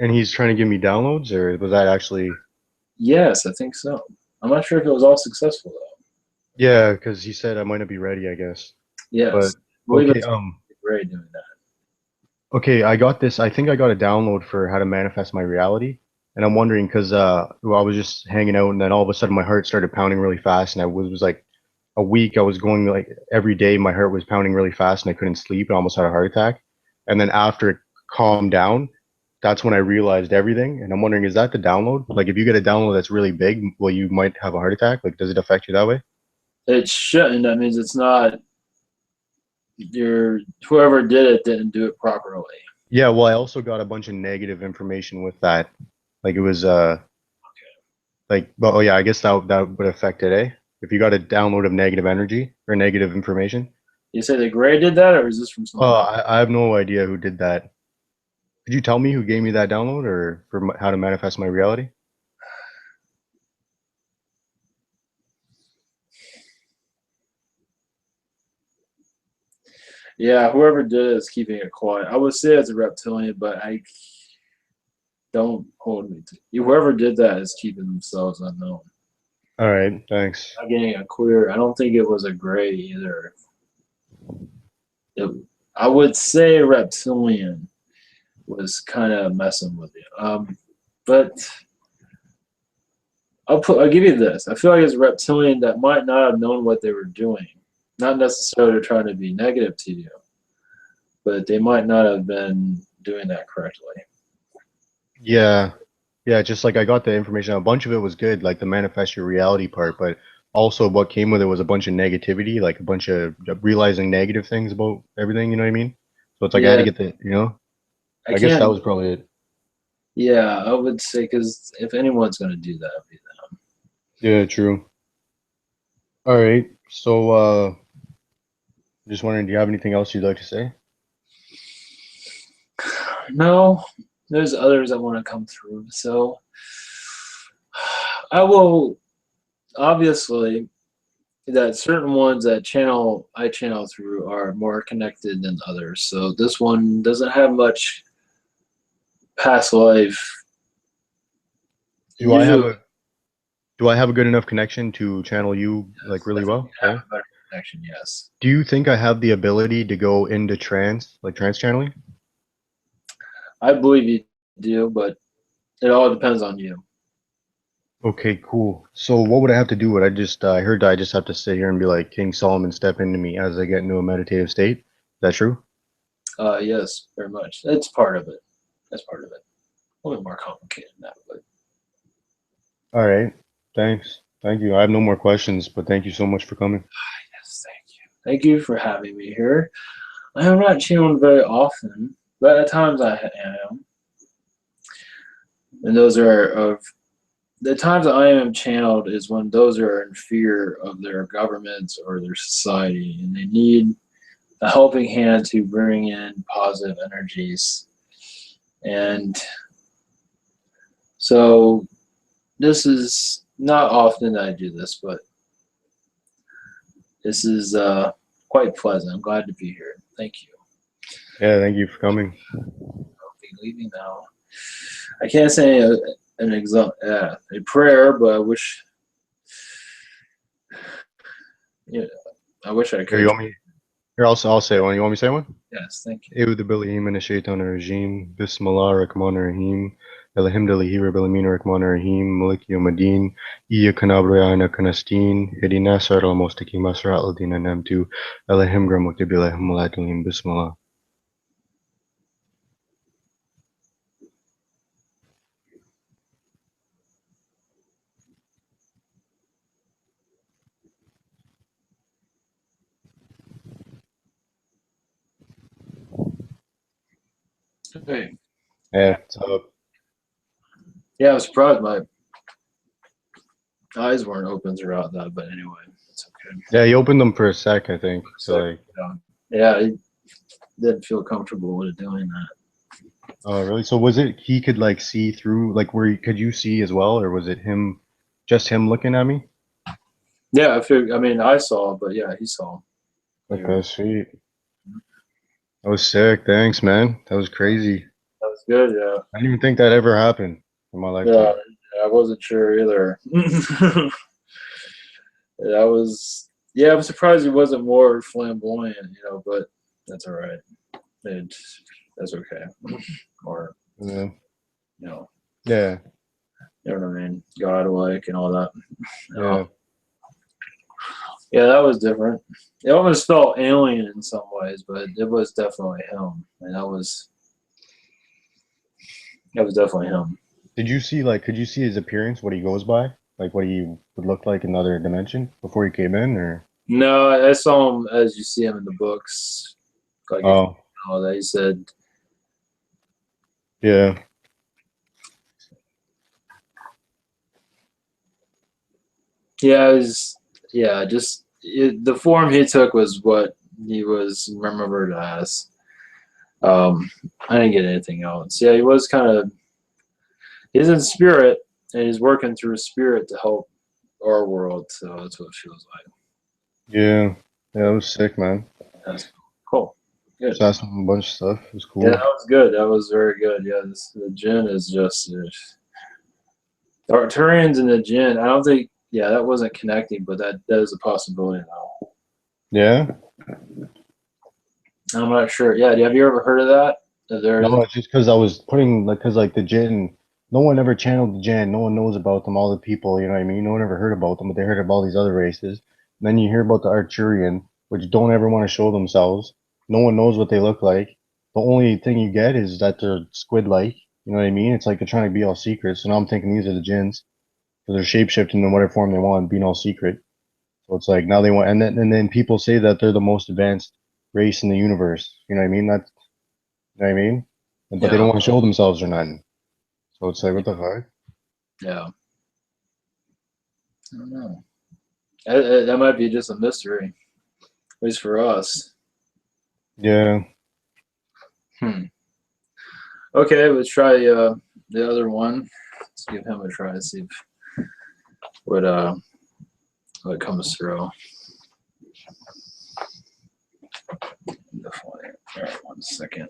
And he's trying to give me downloads, or was that actually? Yes, I think so. I'm not sure if it was all successful though. Yeah, because he said I might not be ready, I guess. Yes, But I believe okay, it's gray doing that. okay, I got this. I think I got a download for how to manifest my reality, and I'm wondering because well, I was just hanging out, and then all of a sudden my heart started pounding really fast, and I was like a week. I was going like every day, my heart was pounding really fast, and I couldn't sleep. I almost had a heart attack, and then after it calmed down, that's when I realized everything. And I'm wondering, is that the download? Like, if you get a download that's really big, well, you might have a heart attack. Like, does it affect you that way? It shouldn't. That means it's not whoever did it didn't do it properly. Yeah, well, I also got a bunch of negative information with that. Like it was like but oh yeah, I guess that would affect it, eh? If you got a download of negative energy or negative information. You say the gray did that, or is this from Oh, someone else? I have no idea who did that. Could you tell me who gave me that download or for how to manifest my reality? Yeah, whoever did it is keeping it quiet. I would say it's a reptilian, but I don't hold me to. Whoever did that is keeping themselves unknown. All right, thanks. Not getting a clear. I don't think it was a gray either. It, I would say reptilian was kind of messing with you. But I'll give you this. I feel like it's a reptilian that might not have known what they were doing. Not necessarily trying to be negative to you, but they might not have been doing that correctly. Yeah. Yeah, just like I got the information. A bunch of it was good, like the manifest your reality part, but also what came with it was a bunch of negativity, like a bunch of realizing negative things about everything, you know what I mean? So it's like I had to Yeah, get the. I I guess that can't. was probably it. Yeah, I would say because if anyone's going to do that, it'd be them. Yeah, true. All right. So just wondering, do you have anything else you'd like to say? No, there's others that want to come through. So I will obviously that certain ones that I channel through are more connected than others. So this one doesn't have much past life. Do I have Usually, a do I have a good enough connection to channel you like yes, really I think well? you have Yeah. a better connection. Yes, Do you think I have the ability to go into trance, like trance channeling? I believe you do, but it all depends on you. Okay, cool. So what would I have to do? Would I just I heard I just have to sit here and be like King Solomon, step into me as I get into a meditative state. Is that true? Yes, very much. It's part of it. That's part of it. A little bit more complicated than that, but All right. Thanks. Thank you. I have no more questions, but thank you so much for coming. yes, thank you. Thank you for having me here. I am not channeling very often, but at times I am. And those are of the times that I am channeled is when those are in fear of their governments or their society and they need a helping hand to bring in positive energies. And so this is not often that I do this, but this is quite pleasant. I'm glad to be here. Thank you. Yeah, thank you for coming. I'll be leaving now. I can't say a prayer, but I wish, you know, I wish I Here, you could. want me? Here, I'll say one. You want me to say one? Yes, thank you. أعوذ بالله من الشيطان الرجيم بسم الله الرحمن الرحيم الحمد لله رب العالمين الرحمن الرحيم مالك يوم الدين إياك نعبد وإياك نستعين اهدنا الصراط المستقيم صراط الذين أنعمت عليهم غير المغضوب عليهم ولا الضالين بسم الله. Hey, Yeah, so yeah, I was surprised my eyes weren't open throughout that, but anyway, it's okay. yeah, you opened them for a sec, I think. So So, like, yeah, it didn't feel comfortable with doing that. oh really? So was it he could like see through, like could you see as well, or was it him, just him looking at me? Yeah, I figured. I mean, I saw, but yeah, he saw. Okay, Clearly. sweet. That was sick. Thanks, man. That was crazy. That was good. Yeah, I didn't even think that ever happened in my yeah. lifetime. I wasn't sure either. I was. Yeah, I'm surprised he wasn't more flamboyant. But that's all right. It, that's okay. Or Yeah. you know, Yeah. you know what I mean, godlike and all that. Yeah. Yeah, that was different. It almost felt alien in some ways, but it was definitely him, and that was definitely him. Did you see could you see his appearance, what he goes by? Like what he would look like in another dimension before he came in, or No, I saw him as you see him in the books, like if oh you know that he said, yeah. yeah, the form he took was what he was remembered as. I didn't get anything else. Yeah, he was he's in spirit and he's working through spirit to help our world. So that's what it feels like. Yeah. Yeah, it was sick, man. That's cool. Good. Just asked him a bunch of stuff. It was Yeah, cool. that was good. That was very good. Yeah, the gin is just the Arcturians and the gin. I don't think. Yeah, that wasn't connecting, but that is a possibility now. Yeah. I'm not sure. Yeah, have you ever heard of that? No, it's just because I was putting because like the Jinn, no one ever channeled the Jinn. No one knows about them. All the people, you know what I mean? No one ever heard about them, but they heard about all these other races. And then you hear about the Arcturian, which don't ever want to show themselves. No one knows what they look like. The only thing you get is that they're squid-like. You know what I mean? It's like they're trying to be all secret. So now I'm thinking these are the Jinns. So they're shapeshifting in whatever form they want, being all secret. So it's like now they want, and then people say that they're the most advanced race in the universe. You know what I mean? That's you know what I mean? But they don't Yeah, want to show themselves or nothing. So it's like, what the fuck? yeah. I don't know. That might be just a mystery, at least for us. Yeah. Hmm. Okay, let's try the other one. Let's give him a try. See if, what comes through. Definitely. All right, 1 second.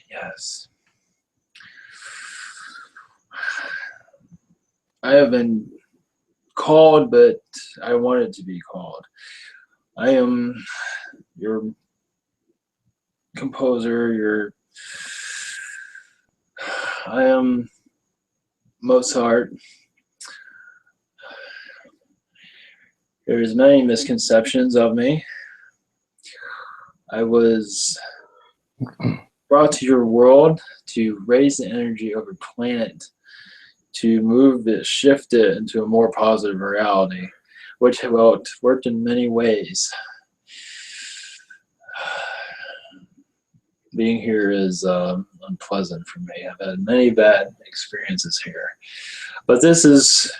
Yes. I have been called, but I wanted to be called. I am your composer, I am Mozart. There's many misconceptions of me. I was brought to your world to raise the energy of a planet, to move it, shift it into a more positive reality, which worked in many ways. Being here is unpleasant for me. I've had many bad experiences here. But there's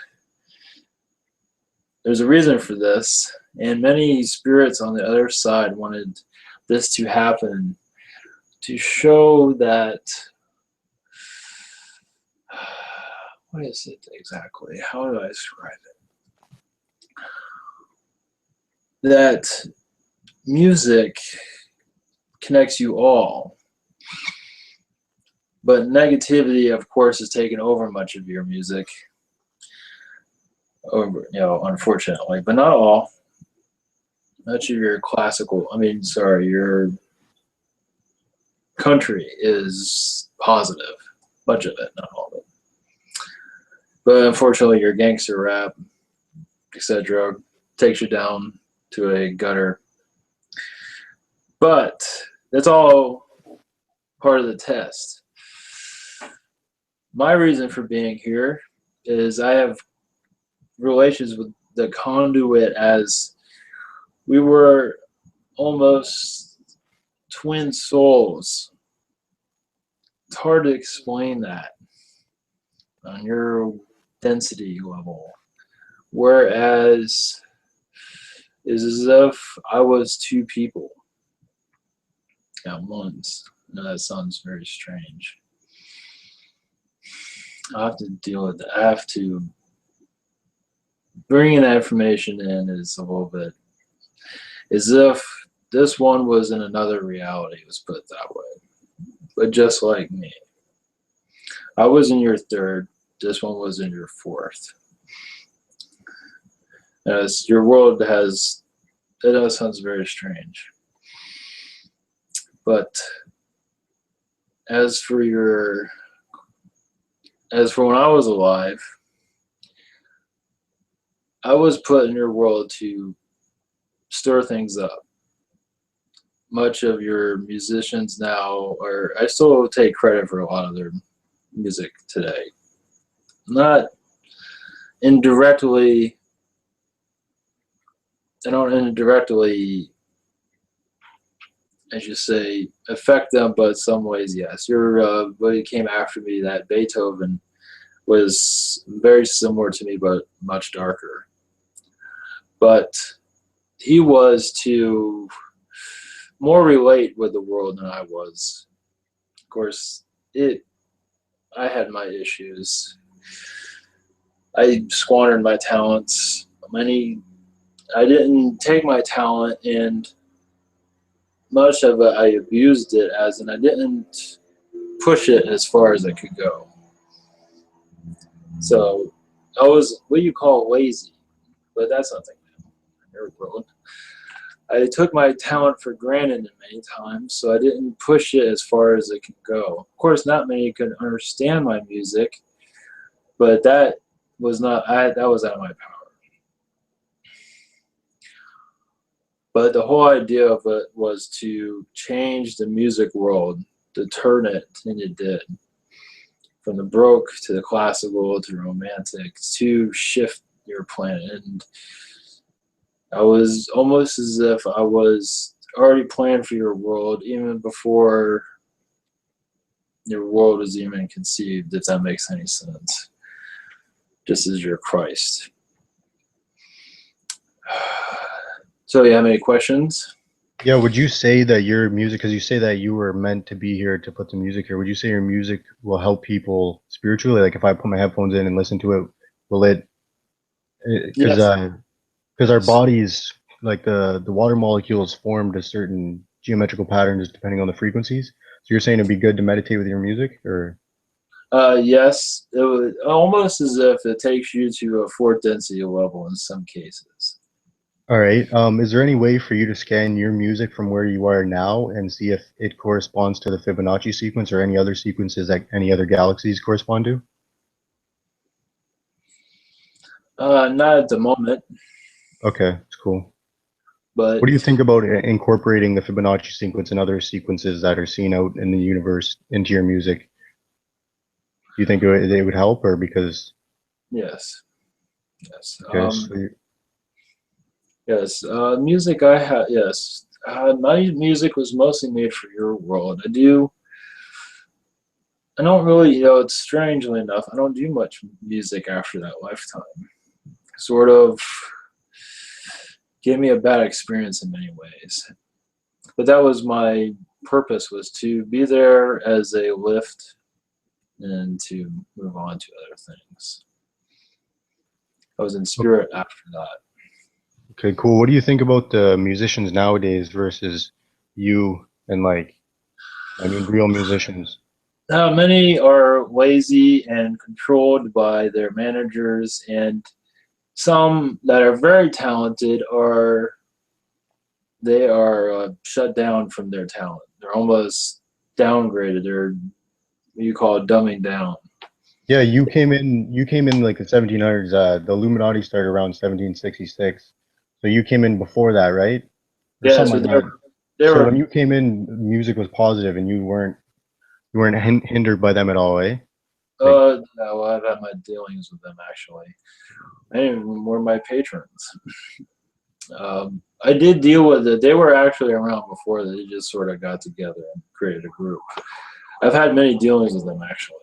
a reason for this, and many spirits on the other side wanted this to happen to show that, what is it exactly? How do I describe it? That music connects you all, but negativity, of course, has taken over much of your music. Over, unfortunately, but not all. Much of your your country is positive. Much of it, not all of it. But unfortunately, your gangster rap, etc., takes you down to a gutter. But that's all part of the test. My reason for being here is I have relations with the conduit, as we were almost twin souls. It's hard to explain that on your density level. Whereas it's as if I was two people at once. I know that sounds very strange. I have to deal with that. I have to bringing that information in is a little bit as if this one was in another reality, let's put it that way. But just like me. I was in your third, this one was in your fourth. As your world has, it sounds very strange. But as for when I was alive, I was put in your world to stir things up. Much of your musicians now I still take credit for a lot of their music today. Not indirectly, I don't indirectly, as you say, affect them, but in some ways, yes. What came after me, that Beethoven, was very similar to me, but much darker. But he was to more relate with the world than I was. Of course, I had my issues. I squandered my talents. I didn't take my talent, and much of it I abused it as, and I didn't push it as far as I could go. So I was what you call lazy, but that's nothing new in your world. I took my talent for granted many times, so I didn't push it as far as it could go. Of course, not many could understand my music, but that was that was out of my power. But the whole idea of it was to change the music world, to turn it, and it did. From the Baroque to the classical to the romantic, to shift your planet. And I was almost as if I was already planned for your world even before your world was even conceived, if that makes any sense. Just as your Christ. So you have any questions? Yeah, would you say that your music, because you say that you were meant to be here to put the music here, would you say your music will help people spiritually? Like if I put my headphones in and listen to it, will it, because Yes. because our Yes. bodies, like the water molecules formed a certain geometrical patterns depending on the frequencies. So you're saying it'd be good to meditate with your music, or? Yes, it was almost as if it takes you to a fourth density level in some cases. All right. Is there any way for you to scan your music from where you are now and see if it corresponds to the Fibonacci sequence or any other sequences that any other galaxies correspond to? Not at the moment, Okay, that's cool. What but do you think about incorporating the Fibonacci sequence and other sequences that are seen out in the universe into your music? Do you think it would help, or because? yes, yes, Okay, so yes. Music I had, yes. My music was mostly made for your world. I don't really, it's strangely enough, I don't do much music after that lifetime. Sort of gave me a bad experience in many ways. But that was my purpose, was to be there as a lift and to move on to other things. I was in spirit after that. okay, cool. What do you think about the musicians nowadays versus you and real musicians? Many are lazy and controlled by their managers, and some that are very talented they are shut down from their talent. They're almost downgraded. They're what you call dumbing down. Yeah, you came in like the 1700s. The Illuminati started around 1766. So you came in before that, right? Or Yeah, something so like that. they So were when you came in, music was positive and you weren't hindered by them at all, eh? Like, no, I've had my dealings with them actually. Many of them were my patrons. I did deal with it. They were actually around before. They just sort of got together and created a group. I've had many dealings with them actually.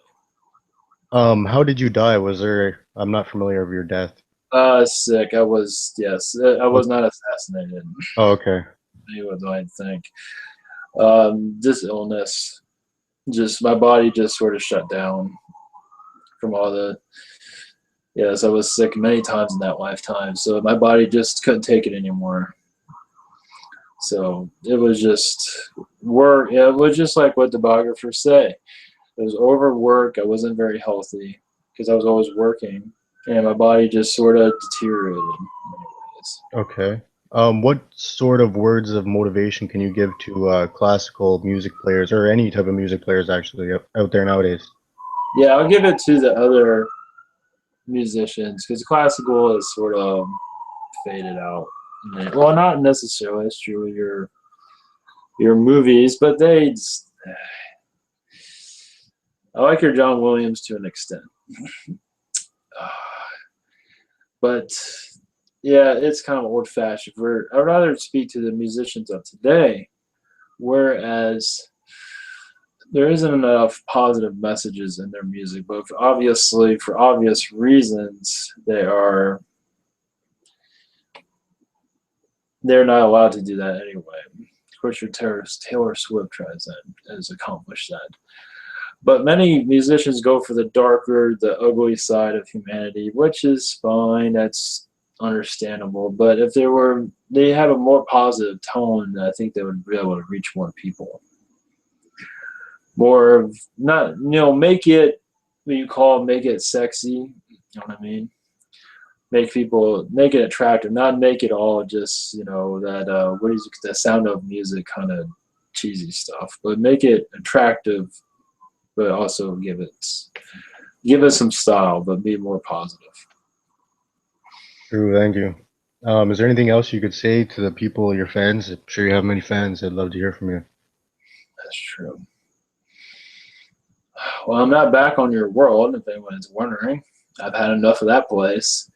how did you die? I'm not familiar with your death. Sick. Yes, I Oh, was not assassinated. oh, okay. Anyone might think. This illness, just my body just sort of shut down from all the. Yes, I was sick many times in that lifetime, so my body just couldn't take it anymore. So it was just work. Yeah, it was just like what the biographers say. It was overwork. I wasn't very healthy because I was always working, and my body just sort of deteriorated in many ways. Okay. What sort of words of motivation can you give to classical music players or any type of music players actually out there nowadays? Yeah, I'll give it to the other musicians because classical is sort of faded out. Well, not necessarily. It's true with your movies, but I like your John Williams to an extent. But yeah, it's kind of old fashioned. I'd rather speak to the musicians of today, whereas there isn't enough positive messages in their music. But obviously, for obvious reasons, they're not allowed to do that anyway. Of course, your Taylor Swift has accomplished that. But many musicians go for the darker, the ugly side of humanity, which is fine. That's understandable. But if they have a more positive tone, I think they would be able to reach more people. More of not, make it what you call make it sexy. You know what I mean? Make it attractive, not make it all just that what is the Sound of Music kind of cheesy stuff, but make it attractive, but also give it some style, but be more positive. True, thank you. Is there anything else you could say to the people, your fans? I'm sure you have many fans. I'd love to hear from you. That's true. Well, I'm not back on your world, if anyone's wondering. I've had enough of that place.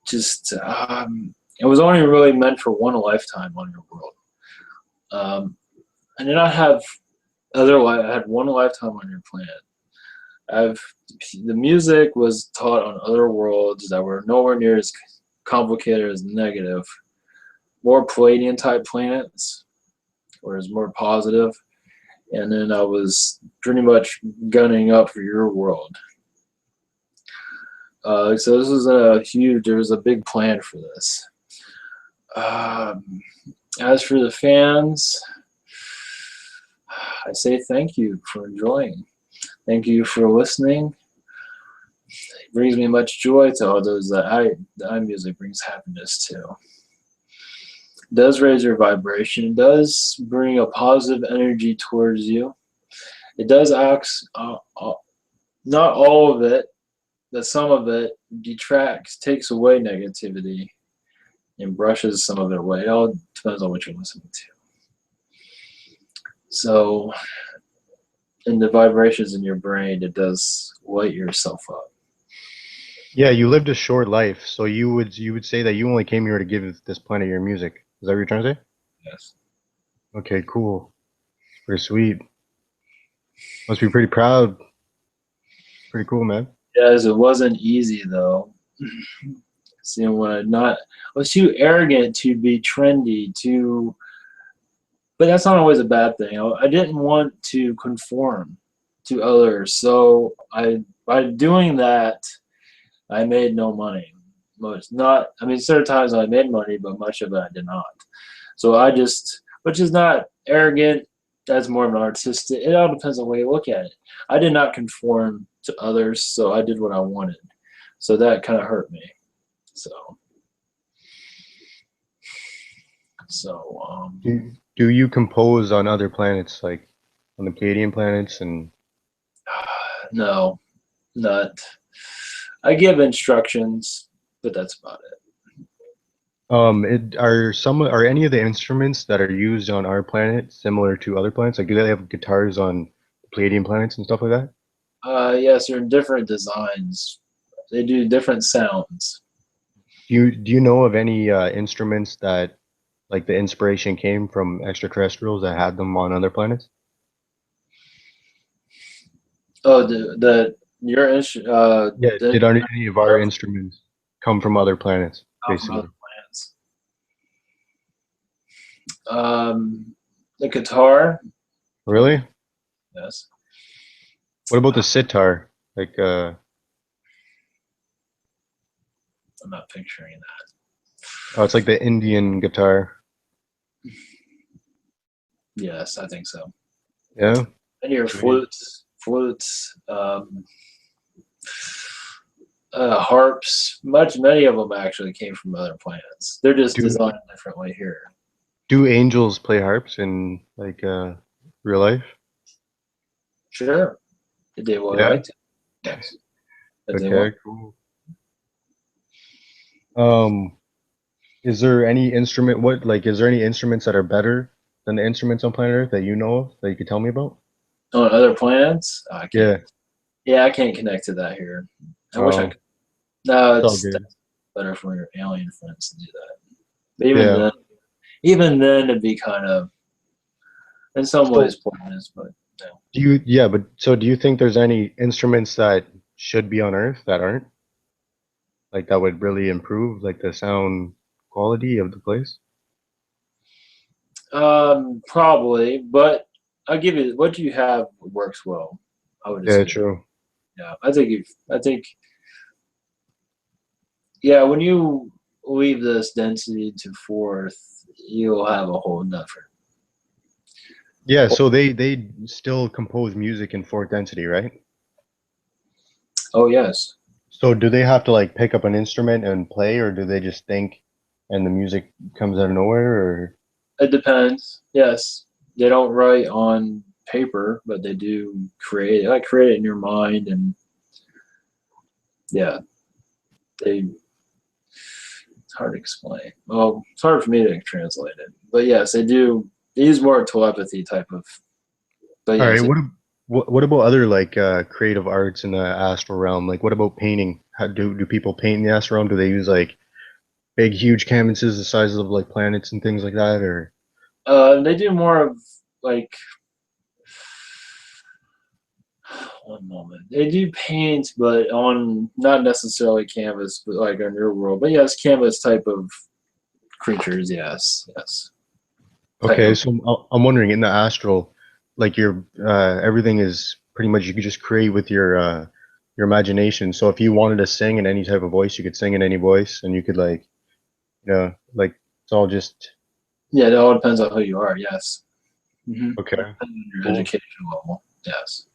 Just it was only really meant for one lifetime on your world. I did not have I had one lifetime on your planet. The music was taught on other worlds that were nowhere near as complicated as negative. More Pleiadian type planets, where it's more positive. And then I was pretty much gunning up for your world. So this was there was a big plan for this. As for the fans, I say thank you for enjoying. Thank you for listening. It brings me much joy to all those that music brings happiness to. It does raise your vibration. It does bring a positive energy towards you. It does act, not all of it, but some of it detracts, takes away negativity, and brushes some of it away. It all depends on what you're listening to. So, in the vibrations in your brain, it does light yourself up. Yeah, you lived a short life, so you would say that you only came here to give this planet your music. Is that what you're trying to say? Yes. Okay, cool. Pretty sweet. Must be pretty proud. Pretty cool, man. Yes, it wasn't easy though. See, I was too arrogant to be trendy, but that's not always a bad thing. I didn't want to conform to others, so by doing that, I made no money. Certain times I made money, but much of it I did not. So which is not arrogant, that's more of an artistic, it all depends on the way you look at it. I did not conform to others, so I did what I wanted. So that kind of hurt me. Do you compose on other planets, like on the Pleiadian planets and No, not. I give instructions, but that's about it. are any of the instruments that are used on our planet similar to other planets? Like, do they have guitars on Pleiadian planets and stuff like that? Yes, they're in different designs. They do different sounds. Do you know of any instruments that like the inspiration came from extraterrestrials that had them on other planets? Oh, the your instru- Yeah, the did any of our instruments come from other planets, from basically? other planets. The guitar, Really? yes. What about the sitar? Like, I'm not picturing that. oh, it's like the Indian guitar. Yes, I think so. Yeah. And your Sweet. flutes, harps. Many of them actually came from other planets. They're just Do designed differently here. do angels play harps in like real life? Sure, if they would Yeah. like to. Yes, if they want. Okay, cool. Um, is there any instrument what like is there any instruments that are better than the instruments on planet Earth that you know of that you could tell me about? On other planets, I can't. Yeah. Yeah, I can't connect to that here. I wish I Oh, could. No, it's all it's good. better for your alien friends to do that. But Yeah. even then, it'd be kind of, in some ways, So pointless. But no. do you yeah, but so do you think there's any instruments that should be on Earth that aren't? Like that would really improve like the sound quality of the place? Probably, but I'll give you what you have works well. I would Yeah, assume. true. Yeah, I think, yeah, when you leave this density to fourth, you'll have a whole different. Yeah, so they still compose music in fourth density, right? Oh yes, So do they have to like pick up an instrument and play, or do they just think and the music comes out of nowhere? Or it depends. Yes, they don't write on paper, but they do create. I create it in your mind, and yeah, they. It's hard to explain. Well, it's hard for me to translate it, but yes, they do. They use more telepathy type of. But all right, yes, what about other like creative arts in the astral realm? Like what about painting? How do people paint in the astral realm? Do they use like big huge canvases the size of like planets and things like that, or they do more of like one moment. They do paint, but on not necessarily canvas, but like on your world. But yes, canvas type of creatures. Yes, yes, type okay, of. so I'm wondering in the astral, like your everything is pretty much you could just create with your imagination. So if you wanted to sing in any type of voice, you could sing in any voice, and you could like like it's all just Yeah, it all depends on who you are. Yes, okay, depends on your cool. education level. Yes,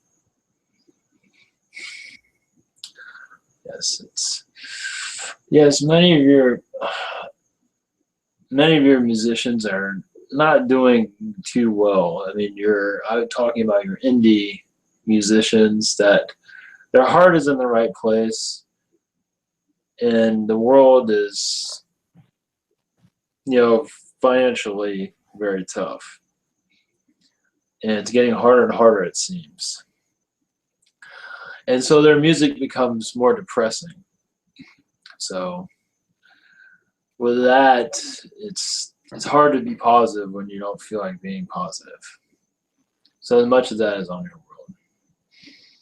yes, it's yes. Many of your musicians are not doing too well. I mean, I'm talking about your indie musicians that their heart is in the right place, and the world is, you know, financially very tough, and it's getting harder and harder, it seems. And so their music becomes more depressing. So with that, it's hard to be positive when you don't feel like being positive. So much of that is on your world.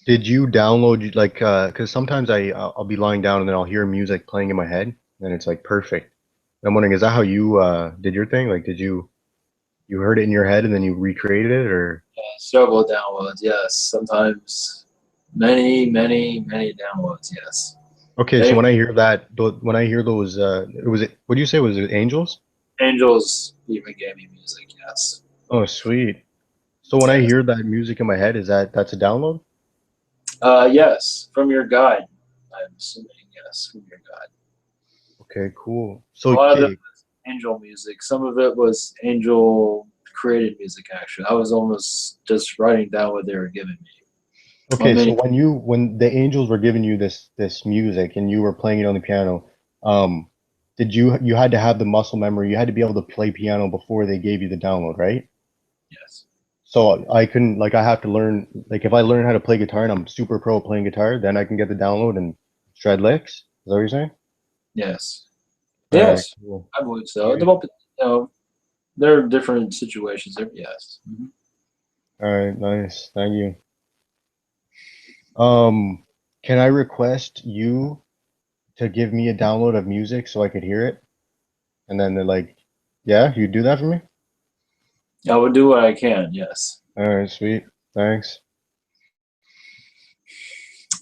Did you download like because sometimes I'll be lying down and then I'll hear music playing in my head and it's like perfect. And I'm wondering, is that how you did your thing? Like, did you heard it in your head and then you recreated it, or Several downloads, yes. Sometimes many downloads, yes. okay? So Many when I hear that, when I hear those, what do you say? Was it angels? angels even gave me music, yes. Oh, sweet. So when I Yes. hear that music in my head, that's a download? Yes, from your guide. I'm assuming, yes, from your guide. Okay, cool. A So, lot of it okay, was angel music. Some of it was angel created music, actually. I was almost just writing down what they were giving me. On okay. So many, when the angels were giving you this music and you were playing it on the piano, um, did you had to have the muscle memory? You had to be able to play piano before they gave you the download, right? yes. So I couldn't like I have to learn like if I learn how to play guitar and I'm super pro playing guitar, then I can get the download and shred licks. Is that what you're saying? Yes. All right, Yes, cool. I believe so. Sweet. There are different situations there, yes. All right, nice. Thank you. Um, can I request you to give me a download of music so I could hear it? And then they're like, yeah, you do that for me? I would do what I can, yes. All right, sweet. Thanks.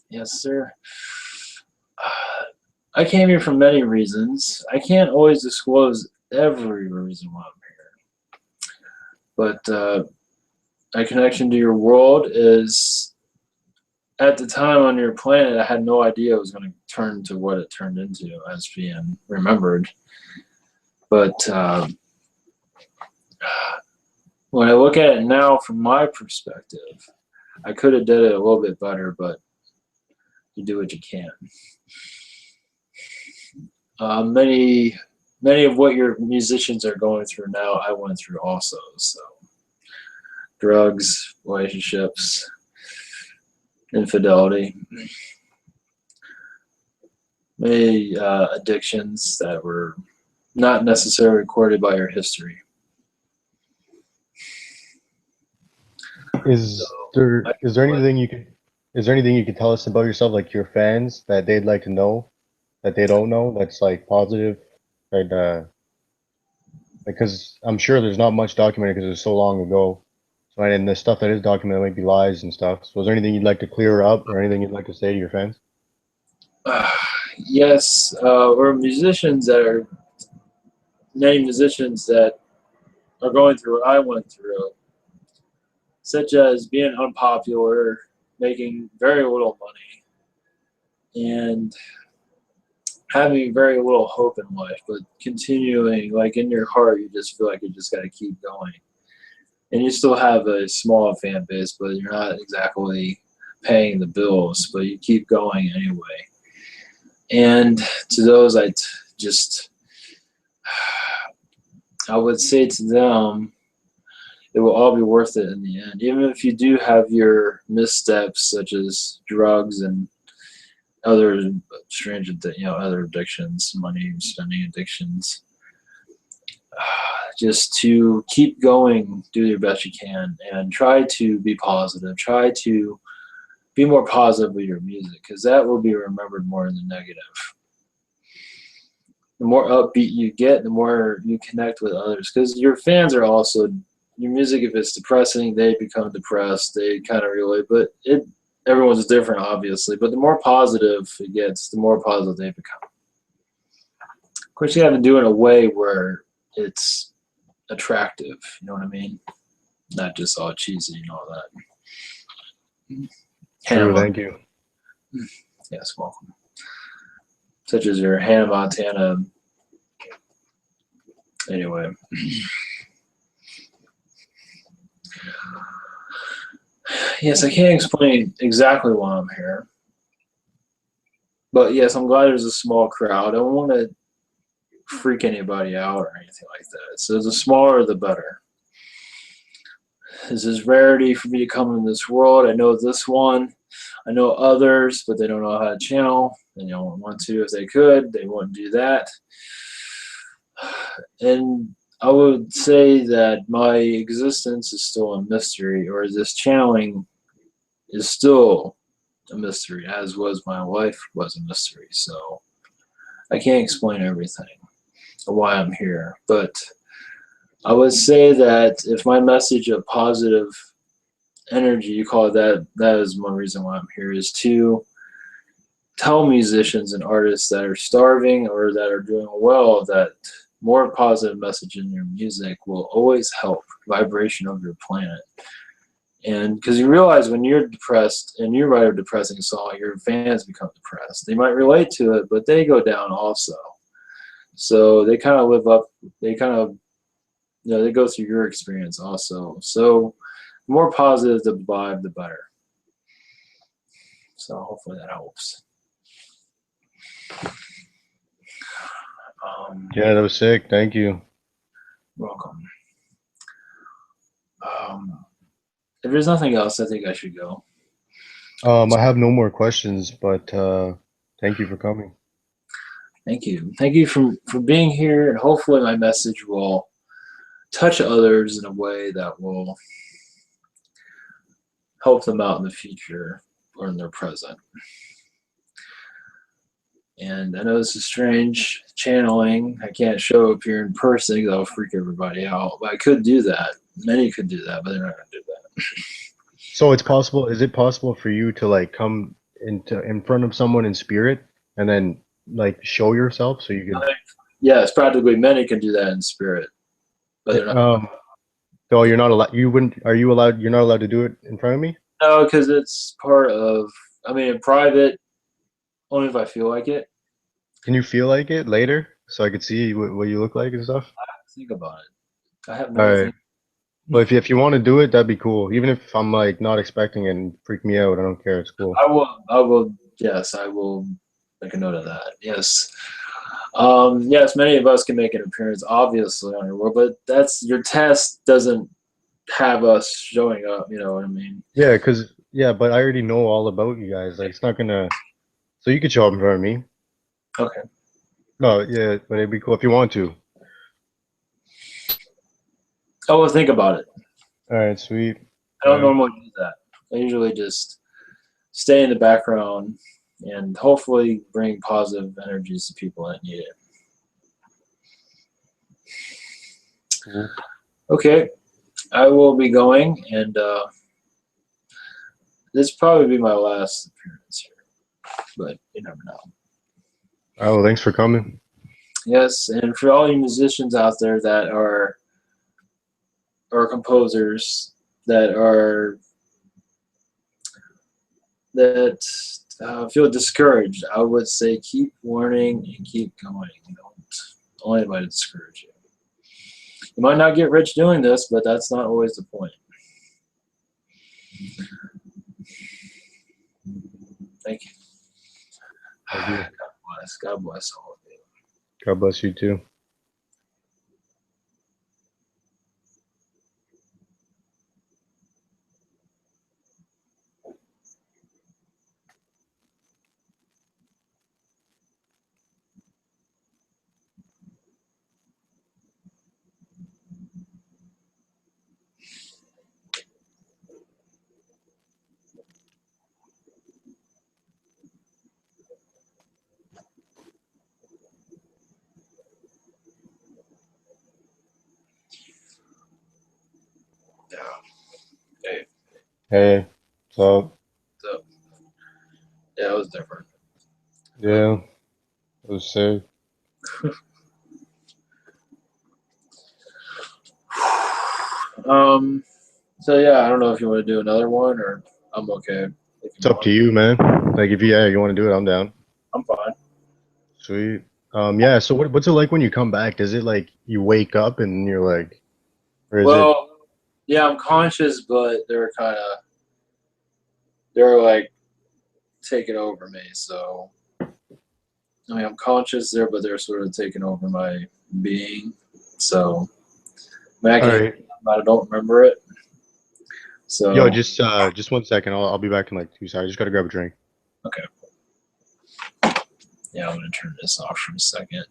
Yes, sir. I came here for many reasons. I can't always disclose every reason why I'm here. But my connection to your world is, at the time on your planet, I had no idea it was going to turn to what it turned into as being remembered. But when I look at it now from my perspective, I could have did it a little bit better, but you do what you can. Many of what your musicians are going through now, I went through also. So drugs, relationships, infidelity, many addictions that were not necessarily recorded by your history. Is there anything you could tell us about yourself, like your fans, that they'd like to know that they don't know, that's like positive, and because I'm sure there's not much documented because it was so long ago. So, and the stuff that is documented might be lies and stuff. So is there anything you'd like to clear up or anything you'd like to say to your fans? Yes, we're musicians that are, many musicians that are going through what I went through, such as being unpopular, making very little money, and having very little hope in life, but continuing, like in your heart, you just feel like you just got to keep going. And you still have a small fan base, but you're not exactly paying the bills, but you keep going anyway. And to those, I would say to them, it will all be worth it in the end. Even if you do have your missteps, such as drugs and other strange, other addictions, money spending addictions, just to keep going, do your best you can, and try to be positive. Try to be more positive with your music, because that will be remembered more than the negative. The more upbeat you get, the more you connect with others, because your fans are also, your music, if it's depressing, they become depressed. They kind of relate, but everyone's different, obviously. But the more positive it gets, the more positive they become. Of course, you have to do it in a way where it's attractive. You know what I mean? Not just all cheesy and all that. True, thank you. Yes, welcome. Such as your Hannah Montana. Anyway. Yes, I can't explain exactly why I'm here. But yes, I'm glad there's a small crowd. I don't want to freak anybody out or anything like that. So the smaller, the better. This is rarity for me to come in this world. I know this one. I know others, but they don't know how to channel. They don't want to. If they could, they wouldn't do that. And I would say that my existence is still a mystery, or this channeling is still a mystery, as was my life was a mystery. So I can't explain everything or why I'm here. But I would say that if my message of positive energy, you call it that, that is one reason why I'm here, is to tell musicians and artists that are starving or that are doing well that more positive message in your music will always help vibration of your planet. And because you realize when you're depressed and you write a depressing song, your fans become depressed. They might relate to it, but they go down also. So they kind of live up, they kind of, they go through your experience also. So the more positive the vibe, the better. So hopefully that helps. Yeah, that was sick. Thank you. Welcome. If there's nothing else, I think I should go. I have no more questions, but thank you for coming. Thank you. Thank you for being here, and hopefully my message will touch others in a way that will help them out in the future or in their present. And I know this is strange, channeling. I can't show up here in person because I'll freak everybody out. But I could do that. Many could do that, but they're not going to do that. So it's possible, is it possible for you to like come in front of someone in spirit and then like show yourself so you can Yes, practically many can do that in spirit. But they're not. So you're not allowed. You wouldn't. Are you allowed? You're not allowed to do it in front of me. No, because it's part of. I mean, in private, only if I feel like it. Can you feel like it later so I could see what you look like and stuff? Think about it. I have All never right. think. But if you want to do it, that'd be cool. Even if I'm like not expecting it and freak me out, I don't care. It's cool. I will. I will. Yes, I will make a note of that. Yes. Yes, many of us can make an appearance, obviously, on your world, but that's your test doesn't have us showing up. You know what I mean? Yeah, but I already know all about you guys. Like it's not gonna. So you could show up in front of me. Okay. No, yeah, but it'd be cool if you want to. I will think about it. All right, sweet. I don't normally do that. I usually just stay in the background and hopefully bring positive energies to people that need it. Cool. Okay, I will be going, and this will probably be my last appearance here, but you never know. Oh, well, thanks for coming. Yes, and for all you musicians out there that are or composers that feel discouraged, I would say keep learning and keep going. Don't let anybody discourage you. You might not get rich doing this, but that's not always the point. Thank you. Thank you. God bless. God bless all of you. God bless you too. Yeah. Hey. Hey, so So, yeah, it was different. yeah, it was sick. So yeah, I don't know if you want to do another one or I'm okay. If It's you up to want, you, man. Like if you want to do it, I'm down. I'm fine. Sweet. Yeah. So what's it like when you come back? Does it like you wake up and you're like, or is it? Well, yeah, I'm conscious, but they're like taking over me. So I mean, I'm conscious there, but they're sort of taking over my being. So I mean, I All can, right. but I don't remember it. Yo, So just 1 second. I'll be back in like 2 seconds. I just gotta grab a drink. okay, yeah, I'm gonna turn this off for a second.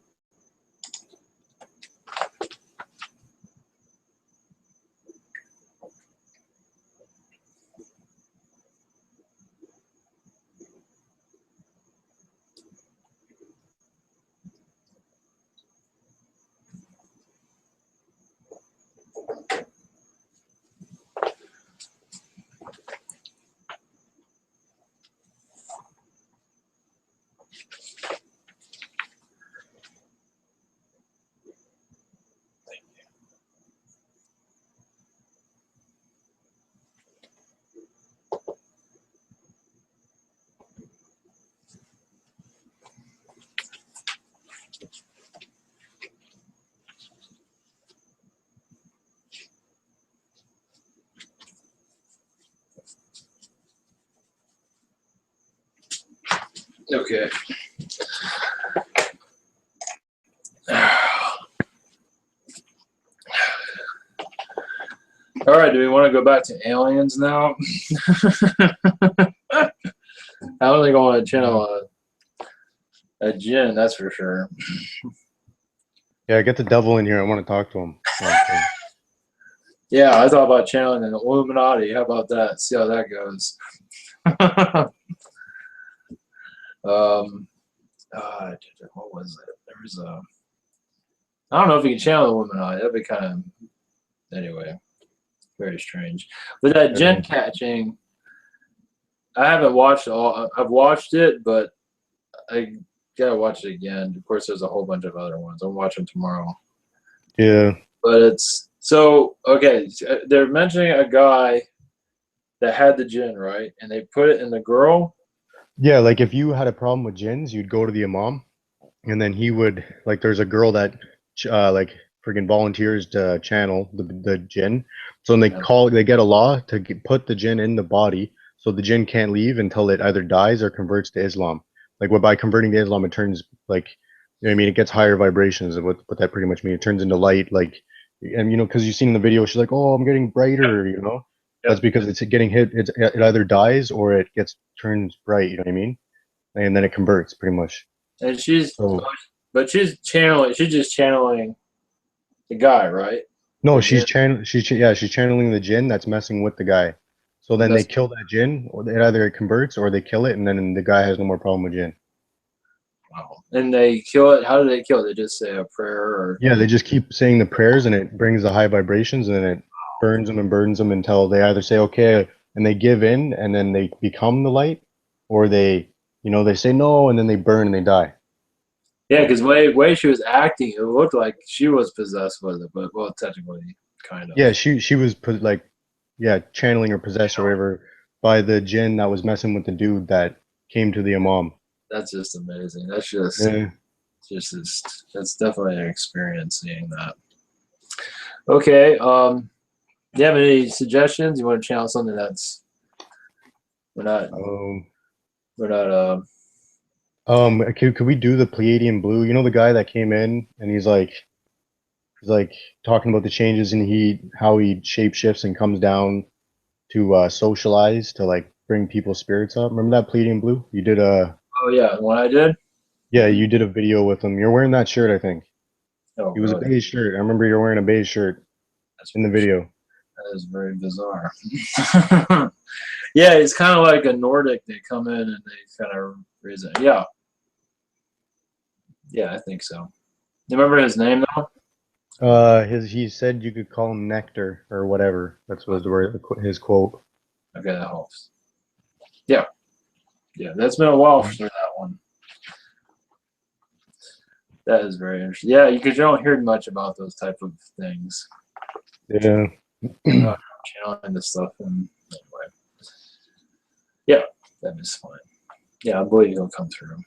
Okay. All right, do we want to go back to aliens now? I don't think I want to channel a djinn, that's for sure. Yeah, get the devil in here. I want to talk to him. Yeah, I thought about channeling an Illuminati. How about that? See how that goes. What was it? There was a. I don't know if you can channel the Illuminati. That'd be kind of. Anyway, very strange. But that djinn catching, I haven't watched all. I've watched it, but I gotta watch it again. Of course, there's a whole bunch of other ones. I'll watch them tomorrow. Yeah. But it's So okay, they're mentioning a guy that had the jinn, right? And they put it in the girl. Yeah, like if you had a problem with jinns, you'd go to the imam, and then he would like. There's a girl that like freaking volunteers to channel the jinn. So when they get Allah to put the jinn in the body, so the jinn can't leave until it either dies or converts to Islam. Like by converting to Islam, it turns like, you know what I mean, it gets higher vibrations. Of what that pretty much means. It turns into light, like, and you know, because you've seen in the video, she's like, "Oh, I'm getting brighter," you know. That's Yep. because it's getting hit. It either dies or it gets turns bright. You know what I mean? And then it converts pretty much. And she's, So but she's channeling. She's just channeling the guy, right? no, The jinn. she's channeling the jinn that's messing with the guy. So then they That's kill that jinn, or it converts or they kill it, and then the guy has no more problem with jinn. wow. And they kill it. How do they kill it? They just say a prayer, or Yeah, they just keep saying the prayers, and it brings the high vibrations, and then it burns them and burns them until they either say okay, and they give in, and then they become the light, or they say no, and then they burn and they die. yeah, because way she was acting, it looked like she was possessed with it, but well, technically, kind of. Yeah, she was put like, yeah, channeling or possessed or whatever by the jinn that was messing with the dude that came to the imam. That's just amazing. Yeah. That's definitely an experience seeing that. Okay. Do you have any suggestions? You want to channel something that's we're not Um. we're not Could we do the Pleiadian blue? You know the guy that came in and he's like talking about the changes and how he shapeshifts and comes down to socialize to like bring people's spirits up. Remember that Pleiadian blue? You did oh yeah, the one I did? you did a video with him. You're wearing that shirt, I think. Oh It was a really? beige shirt. I remember you're wearing a beige shirt That's in the video. that is very bizarre. Yeah, it's kind of like a Nordic. They come in and they kind of raise it. Yeah, yeah, I think so. You remember his name though? He said you could call him Nectar or whatever. That was the word, his quote. Okay, that helps. Yeah, yeah, that's been a while for that one. That is very interesting. Yeah, because you don't hear much about those type of things. Yeah. Channeling this stuff, and anyway, yeah, that is fine. Yeah, I believe he'll come through.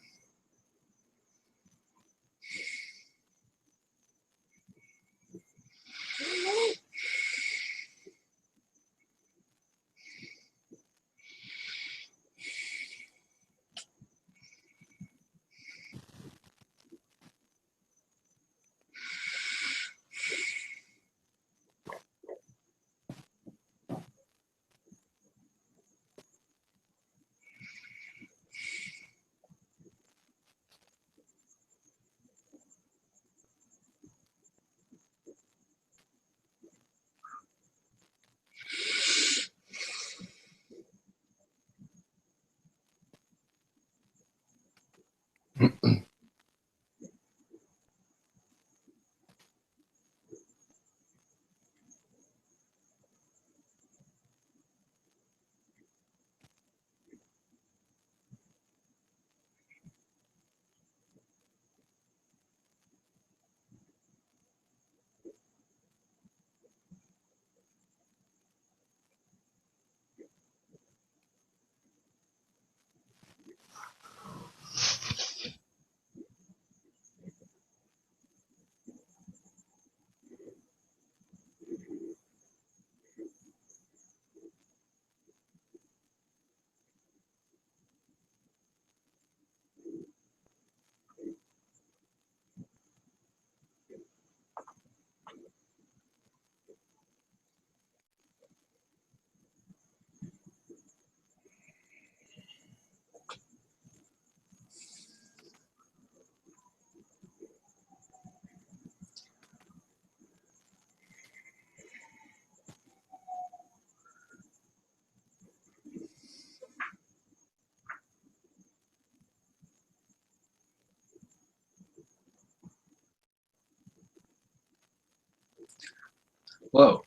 Whoa.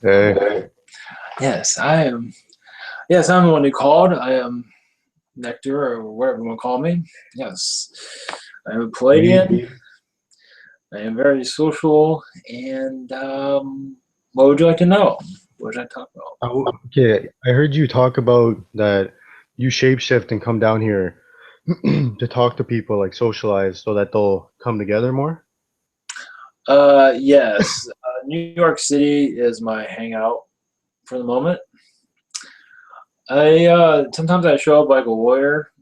Hey. Yes, I am. Yes, I'm the one who called. I am Nectar, or whatever you want to call me. Yes, I'm a Pleiadian. I am very social. And what would you like to know? What should I talk about? Okay, I heard you talk about that you shapeshift and come down here to talk to people, like socialize, so that they'll come together more. Yes, New York City is my hangout for the moment. I sometimes I show up like a warrior.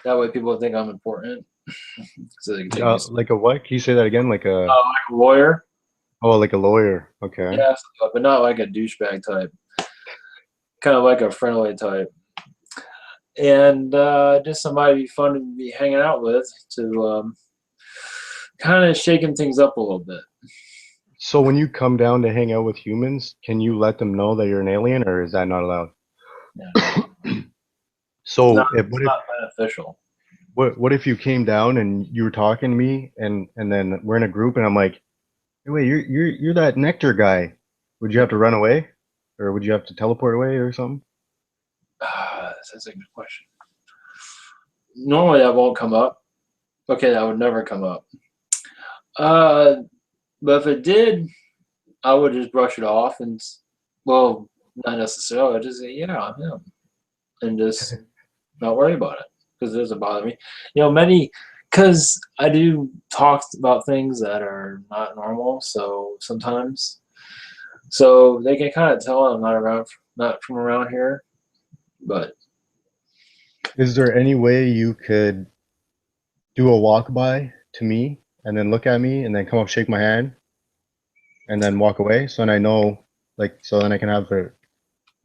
That way, people think I'm important, so they can take me Like a what? Can you say that again? like a warrior. Like a lawyer. Okay. Yeah, but not like a douchebag type. Kind of like a friendly type, and just somebody fun to be hanging out with to kind of shaking things up a little bit. So when you come down to hang out with humans, can you let them know that you're an alien, or is that not allowed? Yeah, it's not So if, it's not beneficial. what if you came down and you were talking to me and then we're in a group and I'm like, hey, wait, you're that Nectar guy. Would you have to run away? Or would you have to teleport away or something? That's a good question. Normally that won't come up. Okay, that would never come up. Uh, but if it did, I would just brush it off and, well, not necessarily. I'd just say, yeah, I'm him, and just not worry about it because it doesn't bother me. Because I do talk about things that are not normal. So sometimes, so they can kind of tell I'm not around, not from around here. But Is there any way you could do a walk by to me and then look at me and then come up, shake my hand, and then walk away? So then I know, like, so then I can have an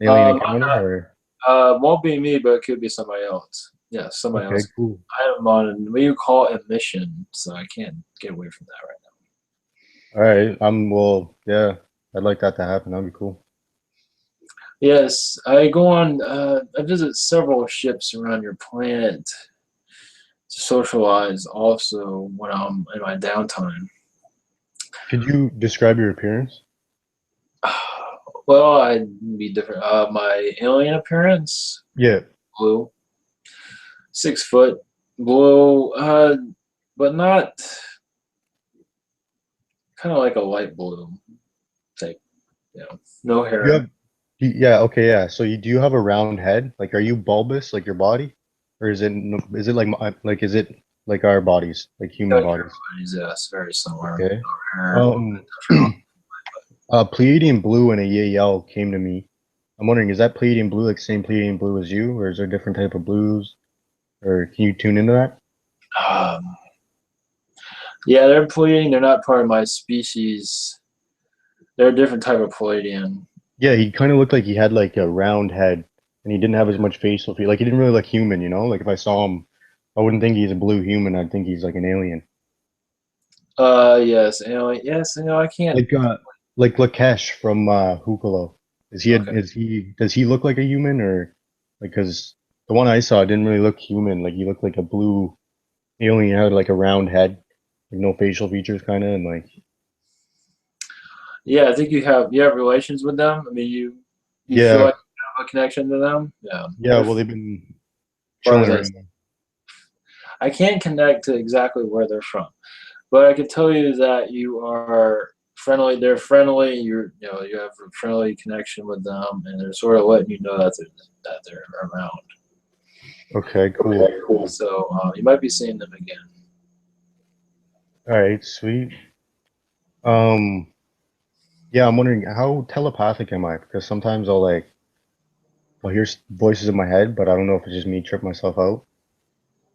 alien um, encounter or won't be me, but it could be somebody else. Yeah, somebody okay, else. cool. I am on what you call admission, so I can't get away from that right All right. Well, yeah, I'd like that to happen. That'd be cool. now. Yes, I go on. I visit several ships around your planet to socialize. Also, when I'm in my downtime. Could you describe your appearance? Well, I'd be different. My alien appearance, Yeah. blue, 6 foot, blue, but not kind of like a light blue type. No You hair. have yeah, okay, yeah. So do you have a round head? Like, are you bulbous like your body, or is it like is it like our bodies, like human Like bodies? everybody's, yes, very similar. Okay. No hair. Um, Pleiadian blue and a Yael came to me. I'm wondering, is that Pleiadian blue like same Pleiadian blue as you, or is there a different type of blues? Or can you tune into that? Um, yeah, they're Pleiadian. They're not part of my species. They're a different type of Pleiadian. Yeah, he kind of looked like he had like a round head, and he didn't have as much facial feature. Like he didn't really look human, you know. Like if I saw him, I wouldn't think he's a blue human. I'd think he's like an alien. Yes, yes, I can't. Like uh, like Lakesh from Hukalo. Okay. Does he look like a human or like because the one I saw didn't really look human. Like he looked like a blue alien. He had like a round head, like no facial features, kind of, and like Yeah, I think you have relations with them. I mean, you feel yeah, like you have a connection to them. Yeah. yeah. Well, they've been As far as chilling around. I can't connect to exactly where they're from, but I can tell you that you are friendly. They're friendly. You have a friendly connection with them, and they're sort of letting you know that they're around. Okay, Okay, cool. cool. So you might be seeing them again. All right, sweet. Um, yeah, I'm wondering how telepathic am I? Because sometimes I'll hear voices in my head, but I don't know if it's just me trip myself out.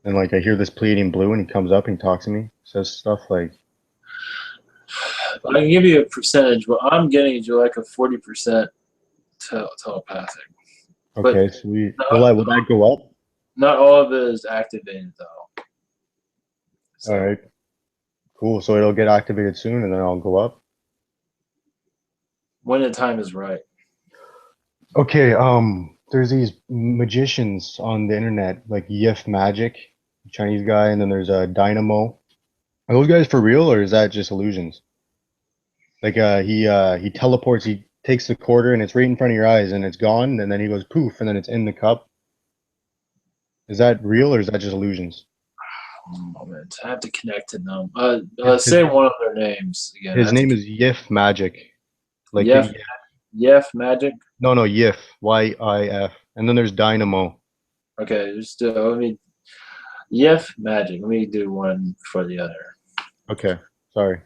And like I hear this Pleiadian blue, and he comes up and he talks to me, says stuff like, I can give you a percentage, but I'm getting you like a 40% telepathic. But "Okay, sweet. not, Will that go up?" not all of it is activated though. All So right, cool. So it'll get activated soon, and then I'll go up. when the time is right. Okay. There's these magicians on the internet, like Yif Magic, Chinese guy, and then there's a Dynamo. Are those guys for real, or is that just illusions? Like he teleports, he takes the quarter and it's right in front of your eyes and it's gone, and then he goes poof and then it's in the cup. Is that real or is that just illusions? One moment. I have to connect to them. His Say one of their names again. I his have to. name is Yif Magic. Like Yef, Yef Magic. no Yif, Yif. And then there's Dynamo. Okay, just let me. Yef Magic. Let me do one for the other. Okay, sorry.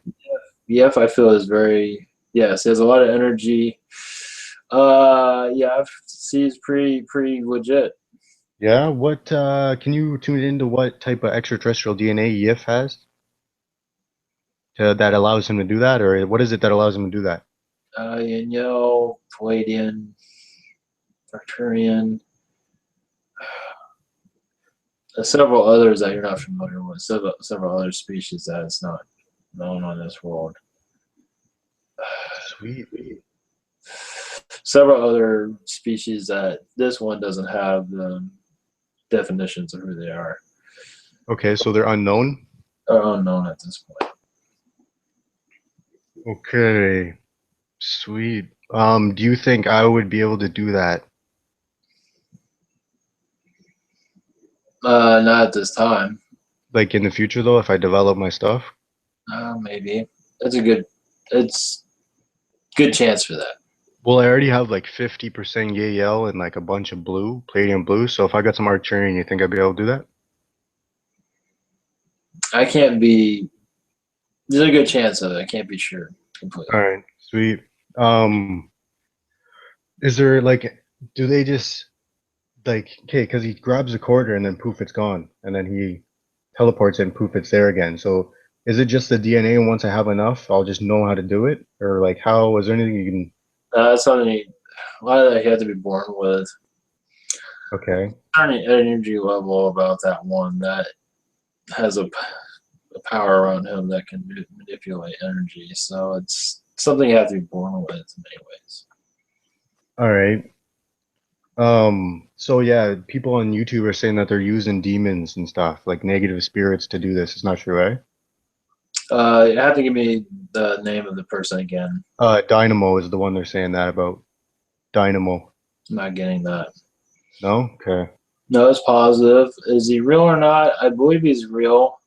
Yef, I feel is very yes. He has a lot of energy. Yeah, he's pretty legit. Yeah, what can you tune into what type of extraterrestrial DNA Yif has that allows him to do that, or what is it that allows him to do that? Pleiadian, Arcturian, several others that you're not familiar with. Several other species that is not known on this world. Sweet. Several other species that this one doesn't have the definitions of who they are. Okay, so they're unknown. Are unknown at this point. Okay, sweet. Do you think I would be able to do that? Not at this time. Like in the future though, if I develop my stuff? Maybe. That's a good. It's good chance for that. Well, I already have like 50% Yael and like a bunch of blue, Palladium blue. So if I got some Arcturian, you think I'd be able to do that? I can't be. There's a good chance of it. I can't be sure completely. All right, sweet. Um, is there like, do they just like, okay, because he grabs a quarter and then poof, it's gone, and then he teleports and poof, it's there again. So is it just the DNA, and once I have enough, I'll just know how to do it, or like how? Is there anything you can? That's something a lot of that you have to be born with. Okay. Certain energy level about that one that has a power around him that can manipulate energy. So it's something you have to be born with in many ways. All right. So yeah, people on YouTube are saying that they're using demons and stuff, like negative spirits to do this. It's not true, eh? You have to give me the name of the person again. Dynamo is the one they're saying that about. Dynamo. I'm not getting that. No? Okay. No, it's positive. Is he real or not? I believe he's real.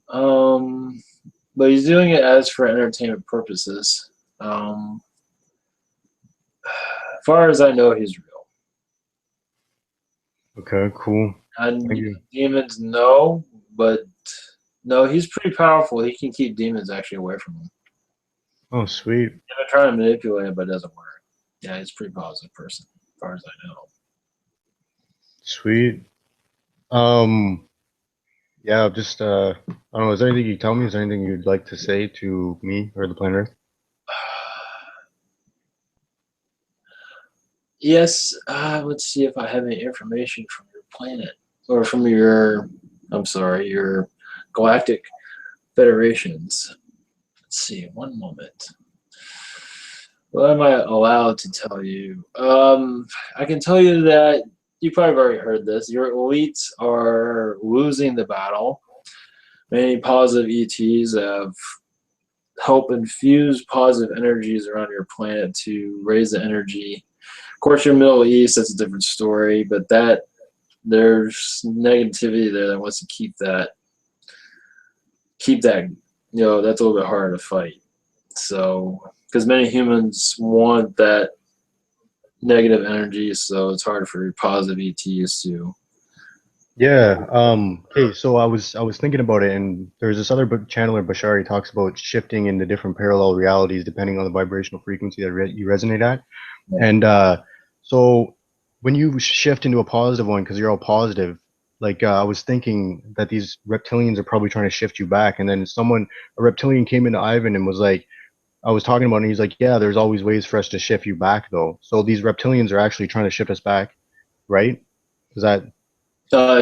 But he's doing it as for entertainment purposes. As far as I know, he's real. Okay, cool. And Thank you. demons, no, but no, he's pretty powerful. He can keep demons actually away from him. Oh, sweet. I've been trying to manipulate him, but it doesn't work. Yeah, he's a pretty positive person, as far as I know. Sweet. Yeah, just I don't know, is there anything you can tell me? Is there anything you'd like to say to me or the planet Earth? Yes, let's see if I have any information from your planet or from your, I'm sorry, your galactic federations. Let's see, one moment. What am I allowed to tell you? I can tell you that you probably have already heard this. Your elites are losing the battle. Many positive ETs have helped infuse positive energies around your planet to raise the energy. Of course, your Middle East, that's a different story, but that there's negativity there that wants to keep that, that's a little bit harder to fight. So, because many humans want that negative energy, so it's hard for your positive ETs to. Yeah, okay, so I was thinking about it, and there's this other book channeler Bashari talks about shifting into different parallel realities depending on the vibrational frequency that you resonate at. And so when you shift into a positive one because you're all positive, like I was thinking that these reptilians are probably trying to shift you back, and then a reptilian came into Ivan and was like, I was talking about it, and he's like, yeah, there's always ways for us to shift you back though. So these reptilians are actually trying to shift us back, right? Is that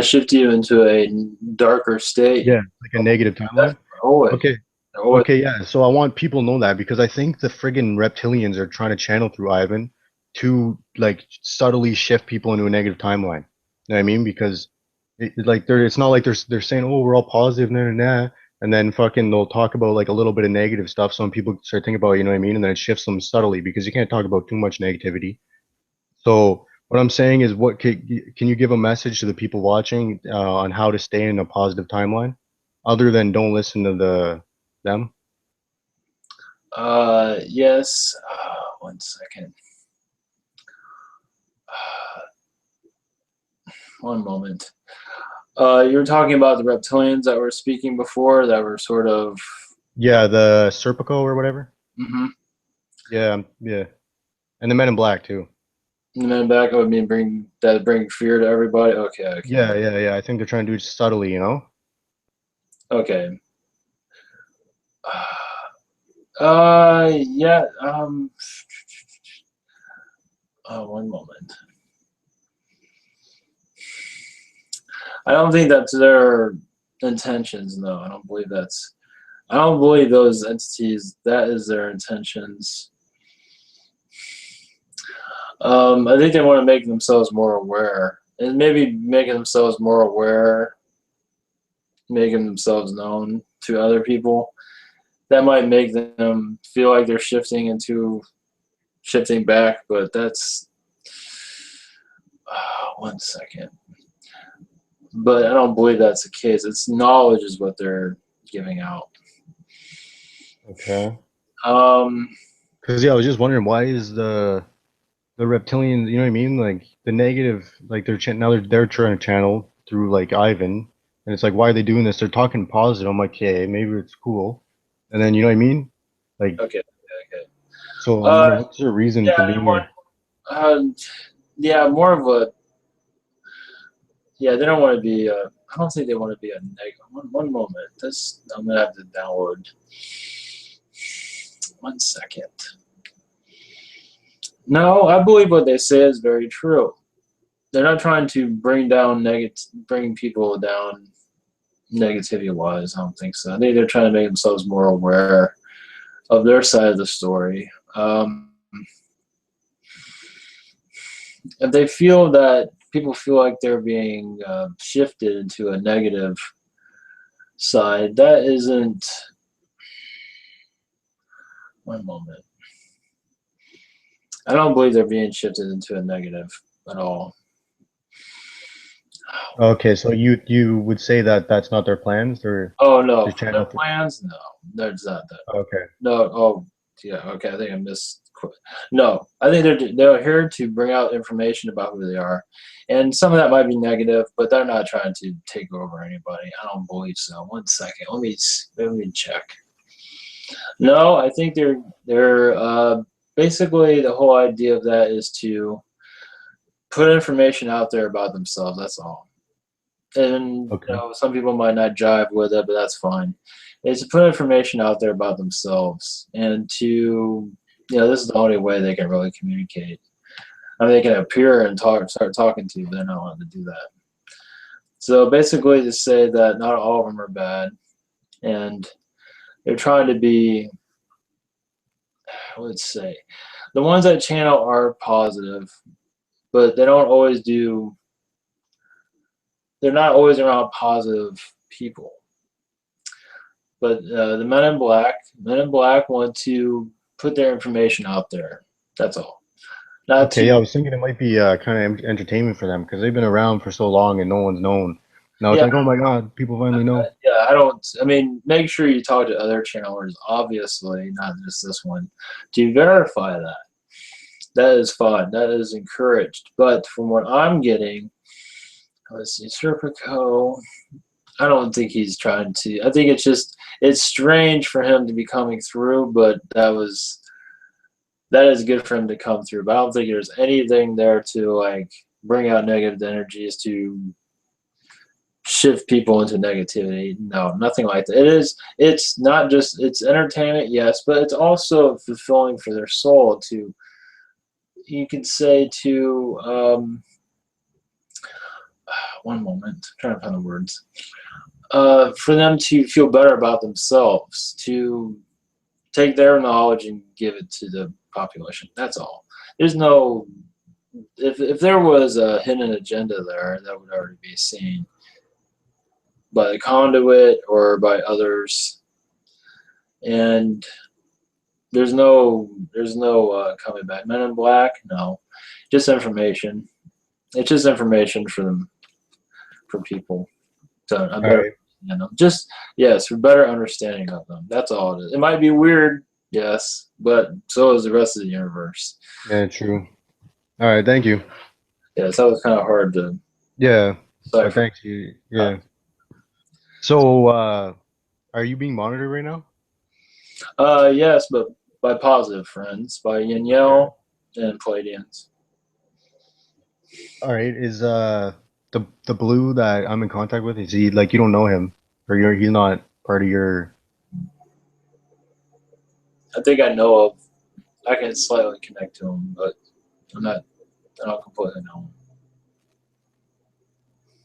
Shift you into a darker state. yeah, like a negative timeline? Always. Okay. Always. Okay, yeah. So I want people to know that because I think the friggin' reptilians are trying to channel through Ivan to like subtly shift people into a negative timeline. You know what I mean? Because it's not like they're saying, oh, we're all positive, nah, nah, nah, and then fucking they'll talk about like a little bit of negative stuff. So when people start thinking about, you know what I mean, and then it shifts them subtly because you can't talk about too much negativity. So What I'm saying is, can you give a message to the people watching on how to stay in a positive timeline, other than don't listen to them? Yes. One second. One moment. You were talking about the reptilians that were speaking before that were sort of. Yeah, the Serpico or whatever. Mm-hmm. Yeah, yeah, and the Men in Black too. The men back, I would mean bring fear to everybody. Okay, okay, Yeah, yeah, yeah. I think they're trying to do it subtly, you know? okay. Yeah. One moment. I don't think that's their intentions. No, I don't believe that's. I don't believe those entities. That is their intentions. I think they want to make themselves more aware, and maybe making themselves more aware, making themselves known to other people. That might make them feel like they're shifting back, but that's one second. But I don't believe that's the case. It's knowledge is what they're giving out. Okay. Um, Because yeah, I was just wondering why is the reptilian, you know what I mean? Like the negative, like now they're trying to channel through like Ivan, and it's like why are they doing this? They're talking positive. I'm like, hey, maybe it's cool, and then you know what I mean? Like, okay, okay. so I'm Uh, wondering what's their reason yeah, for they being want. there? Yeah, more of a. Yeah, they don't want to be. I don't think they want to be a negative. One moment. This I'm gonna have to download. One second. No, I believe what they say is very true. They're not trying to bring people down negativity wise. I don't think so. I think they're trying to make themselves more aware of their side of the story. If they feel that people feel like they're being shifted into a negative side, that isn't. One moment. I don't believe they're being shifted into a negative at all. Okay, so you would say that that's not their plans, or Oh no, to for their channel through? plans, no, there's not that. Okay, No, oh yeah, okay. I think I missed. No, I think they're here to bring out information about who they are, and some of that might be negative, but they're not trying to take over anybody. I don't believe so. One second, let me check. No, I think they're basically the whole idea of that is to put information out there about themselves. That's all. And okay, some people might not jive with it, but that's fine. Is to put information out there about themselves and to this is the only way they can really communicate. I mean, they can appear and start talking to you, but they're not allowed to do that. So basically, to say that not all of them are bad, and they're trying to be, let's say, the ones that channel are positive, but they don't always do. They're not always around positive people. But the Men in Black want to put their information out there. That's all. Not okay. to. Yeah, I was thinking it might be kind of entertainment for them because they've been around for so long and no one's known. Now it's Yeah, like, oh my God, people finally know. yeah. I don't. I mean, make sure you talk to other channelers. Obviously, not just this one, to verify that. That is fine. That is encouraged. But from what I'm getting, let's see, Serpico. I don't think he's trying to. I think it's strange for him to be coming through, but that is good for him to come through. But I don't think there's anything there to like bring out negative energies to shift people into negativity. No, nothing like that. It's not just it's entertainment, yes, but it's also fulfilling for their soul to you could say to one moment, I'm trying to find the words. For them to feel better about themselves, to take their knowledge and give it to the population. That's all. There's no if there was a hidden agenda there, that would already be seen by the conduit or by others. And there's no coming back. Men in Black, no, just information. It's just information for them, for people to a All better, right. just yes, for better understanding of them. That's all it is. It might be weird, yes, but so is the rest of the universe. Yeah, true. All right, thank you. Yes, that was kind of hard to Yeah. decipher. Thanks you. Yeah. So, are you being monitored right now? Yes, but by positive friends, by Okay. Yale and Pleiadians. All right. Is the blue that I'm in contact with, is he like you don't know him or he's not part of your. I think I know of. I can slightly connect to him, but I'm not. I don't completely know him.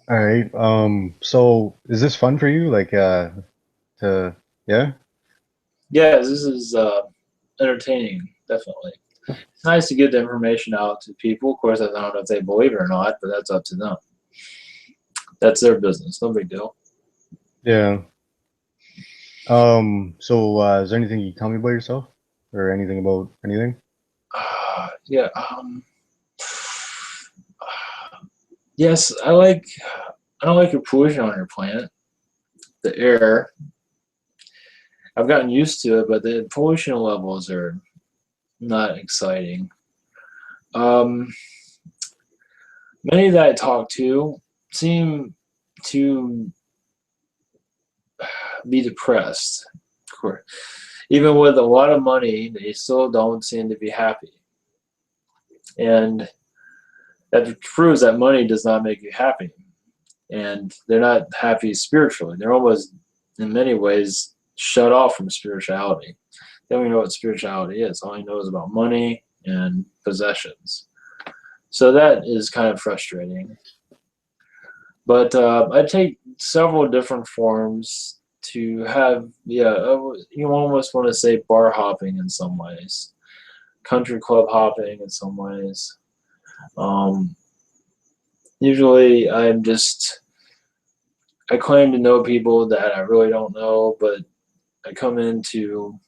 All right. So is this fun for you? Like to yeah? Yes, this is entertaining, definitely. It's nice to get the information out to people. Of course, I don't know if they believe it or not, but that's up to them. That's their business. No big deal. Yeah. So is there anything you can tell me about yourself or anything about anything? Yeah. Yes, I like. I don't like your pollution on your planet. The air. I've gotten used to it, but the pollution levels are not exciting. Um, Many that I talk to seem to be depressed. Of course, even with a lot of money, they still don't seem to be happy, and that proves that money does not make you happy. And they're not happy spiritually. They're almost, in many ways, shut off from spirituality. They don't even know what spirituality is. All they know is about money and possessions. So that is kind of frustrating. But I take several different forms to have, yeah, you almost want to say bar hopping in some ways, country club hopping in some ways. Um, Usually I claim to know people that I really don't know, but I come in to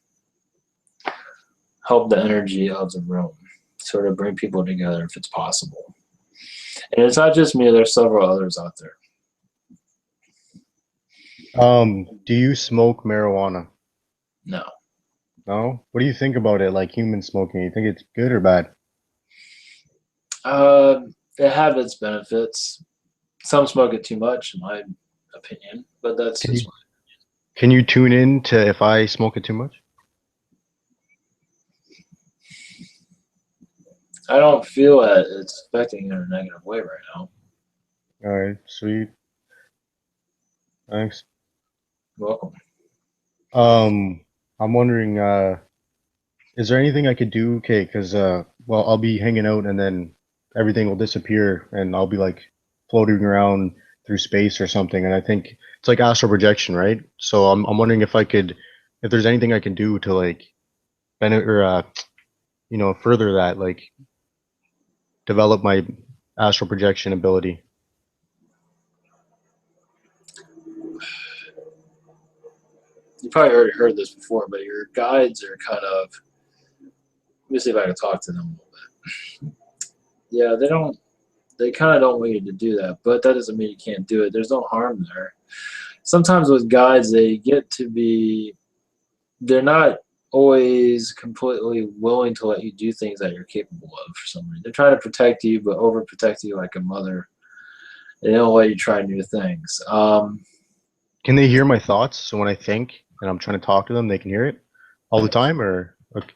help the energy of the room, sort of bring people together if it's possible. And it's not just me, there's several others out there. Do you smoke marijuana? No. No? What do you think about it, like human smoking? You think it's good or bad? Uh, it have its benefits. Some smoke it too much, in my opinion, but that's Can just you can you tune in to if I smoke it too much? I don't feel that it's affecting in a negative way right now. All right, sweet. Thanks. You're welcome. Um, I'm wondering, is there anything I could do? Okay, because well, I'll be hanging out and then everything will disappear and I'll be like floating around through space or something. And I think it's like astral projection, right? So I'm wondering if I could, if there's anything I can do to like benefit or further that, like develop my astral projection ability. You probably already heard this before, but your guides are kind of. Let me see if I can talk to them a little bit. Yeah, they don't. They kind of don't want you to do that, but that doesn't mean you can't do it. There's no harm there. Sometimes with guides, they get to be. They're not always completely willing to let you do things that you're capable of for some reason. They're trying to protect you, but overprotect you like a mother. They don't let you try new things. Can they hear my thoughts? So when I think and I'm trying to talk to them, they can hear it all the time, or okay,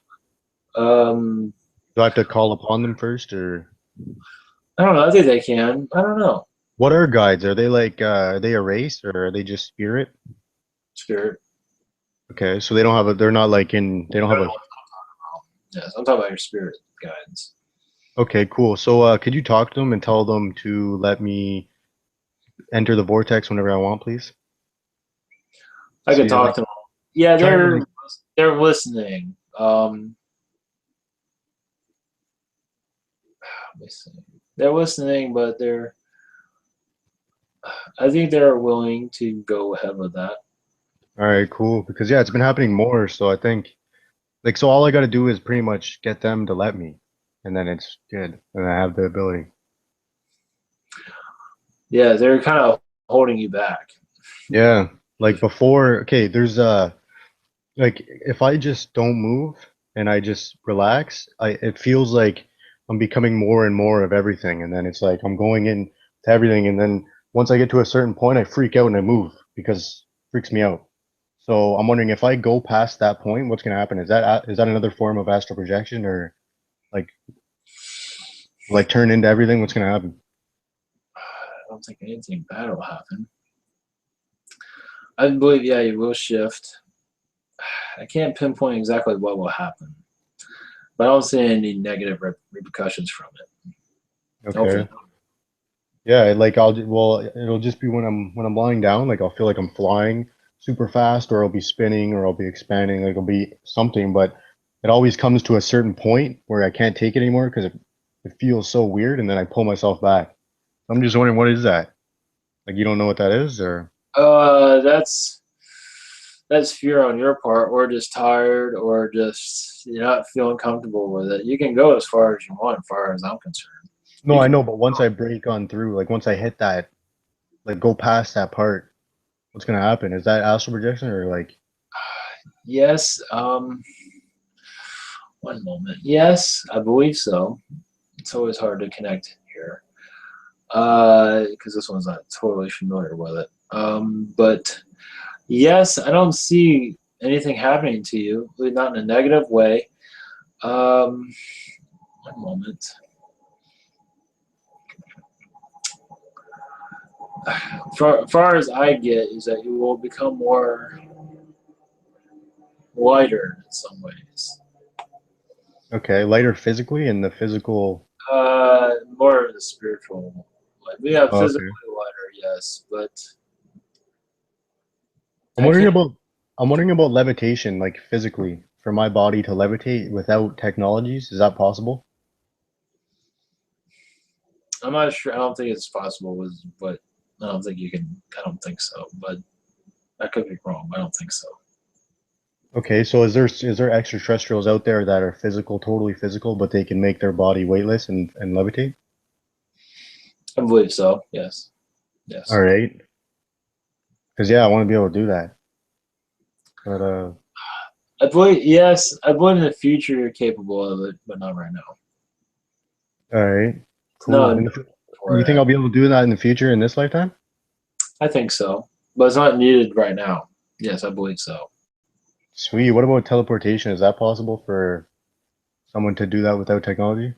Um, do I have to call upon them first, or I don't know. I think they can. I don't know. what are guides? Are they like are they a race or are they just spirit? Spirit. Okay, so they don't have a they're not like in they don't have a Yes, I'm talking about your spirit guides. okay, cool. So could you talk to them and tell them to let me enter the vortex whenever I want, please? I So can you're talk like to them. Yeah, trying to like they're listening. Let me see. They're listening, but they're. I think they're willing to go ahead with that. all right, cool. Because yeah, it's been happening more, so I think like so all I gotta do is pretty much get them to let me and then it's good. And I have the ability. Yeah, they're kind of holding you back. Yeah, like before. Okay, there's like if I just don't move and I just relax, I it feels like I'm becoming more and more of everything, and then it's like I'm going in to everything, and then once I get to a certain point, I freak out and I move because it freaks me out. So I'm wondering if I go past that point, what's gonna happen? Is that another form of astral projection, or like turn into everything? What's gonna happen? I don't think anything bad will happen. I believe, yeah, you will shift. I can't pinpoint exactly what will happen, but I don't see any negative repercussions from it. Hopefully, Okay. Yeah, like well, it'll just be when I'm lying down, like I'll feel like I'm flying super fast, or I'll be spinning, or I'll be expanding, like it'll be something, but it always comes to a certain point where I can't take it anymore because it feels so weird, and then I pull myself back. I'm just wondering, what is that? Like you don't know what that is, or that's fear on your part, or just tired, or just you're not feeling comfortable with it. You can go as far as you want, as far as I'm concerned. no, You I can, know, but once I break on through, like once I hit that, like go past that part, what's gonna happen? Is that astral projection or like yes. One moment. Yes, I believe so. It's always hard to connect here, because this one's not totally familiar with it. But yes, I don't see anything happening to you, not in a negative way. Um, one moment. Far as I get, is that you will become more lighter in some ways. okay, lighter physically and the physical? More of the spiritual. Like we have Oh, physically okay. lighter, yes, but I'm I wondering can't. about I'm wondering about levitation, like physically, for my body to levitate without technologies. Is that possible? I'm not sure. I don't think it's possible. But I don't think you can. I don't think so. But I could be wrong. I don't think so. Okay, so is there extraterrestrials out there that are physical, totally physical, but they can make their body weightless and levitate? I believe so. Yes. All Yes. right, because yeah, I want to be able to do that. But I believe. Yes. I believe in the future you're capable of it, but not right now. all right, No. cool. You For think it. I'll be able to do that in the future in this lifetime? I think so, but it's not needed right now. Yes, I believe so. Sweet. What about teleportation? Is that possible for someone to do that without technology?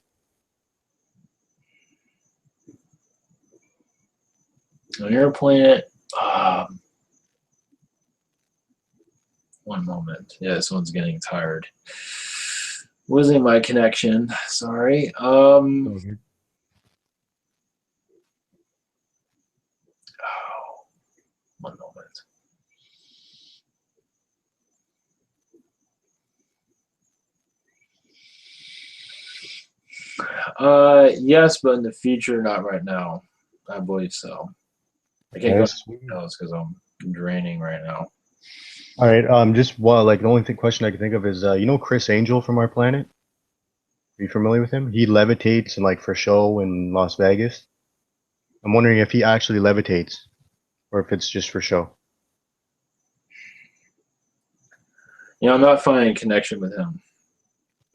On your planet. Um, One moment. Yeah, this one's getting tired. Losing my connection. Sorry. Okay. Oh, one moment. Yes, but in the future, not right now. I believe so. I can't go Okay, into sweet. details because I'm draining right now. All right. Just like the only question I can think of is, you know, Chris Angel from our planet. Are you familiar with him? He levitates and like for show in Las Vegas. I'm wondering if he actually levitates or if it's just for show. You know, I'm not finding a connection with him.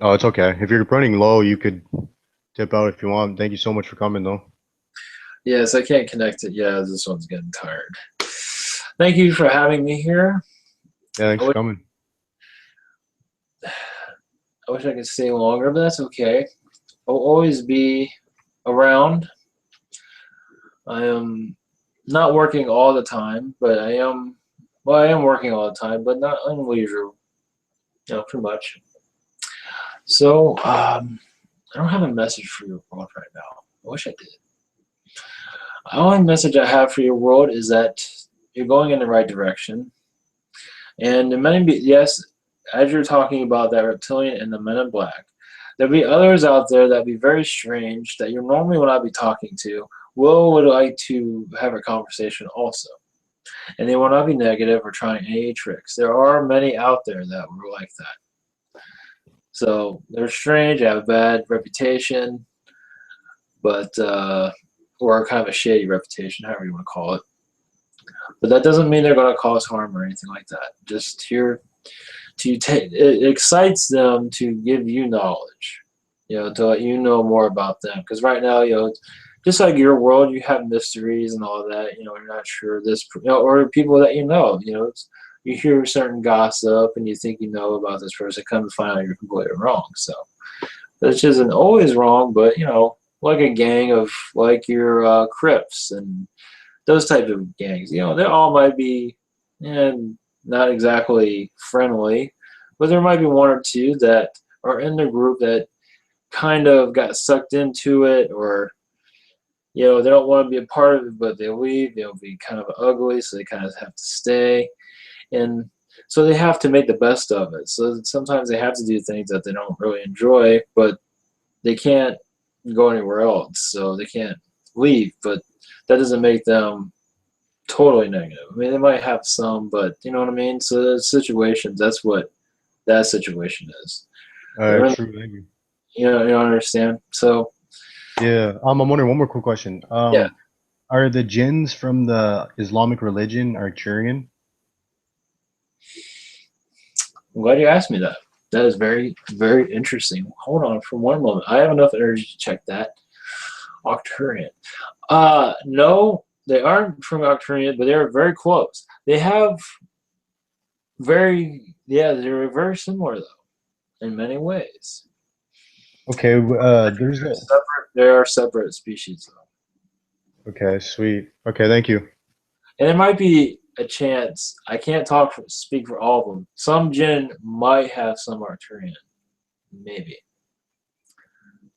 Oh, it's okay. If you're running low, you could tip out if you want. Thank you so much for coming, though. Yes, I can't connect it. Yeah, this one's getting tired. Thank you for having me here. Yeah, I thanks for wish, coming. I wish I could stay longer, but that's okay. I'll always be around. I am not working all the time, but I am. Well, I am working all the time, but not unleisure. Pretty much. So, I don't have a message for your world right now. I wish I did. The only message I have for your world is that you're going in the right direction. And the yes, as you're talking about that reptilian and the men in black, there'll be others out there that be very strange that you normally would not be talking to. Will would like to have a conversation also. And they will not be negative or trying any tricks. There are many out there that were like that. So they're strange, they have a bad reputation, but or kind of a shady reputation, however you want to call it. But that doesn't mean they're going to cause harm or anything like that. Just here to take it excites them to give you knowledge, to let you know more about them. Because right now, just like your world, you have mysteries and all that. You're not sure this, or people that you hear certain gossip and you think you know about this person, come to find out you're completely wrong. So which isn't always wrong, but like a gang of like your Crips and those types of gangs, they all might be, not exactly friendly, but there might be one or two that are in the group that kind of got sucked into it, or they don't want to be a part of it, but they leave. They'll be kind of ugly, so they kind of have to stay, and so they have to make the best of it. So sometimes they have to do things that they don't really enjoy, but they can't go anywhere else, so they can't leave. But that doesn't make them totally negative. I mean, they might have some, but you know what I mean? So the situations, that's what that situation is. True. Thank you. You don't understand? So Yeah. I'm wondering one more quick question. yeah, Are the jinns from the Islamic religion Arcturian? I'm glad you asked me that. That is very, very interesting. Hold on for one moment. I have enough energy to check that. Arcturian. No, they aren't from Arcturian, but they're very close. They have they're very similar though, in many ways. Okay. There's a. They are separate species though. Okay, sweet. Okay, thank you. And there might be a chance. I can't speak for all of them. Some Jinn might have some Arcturian, maybe.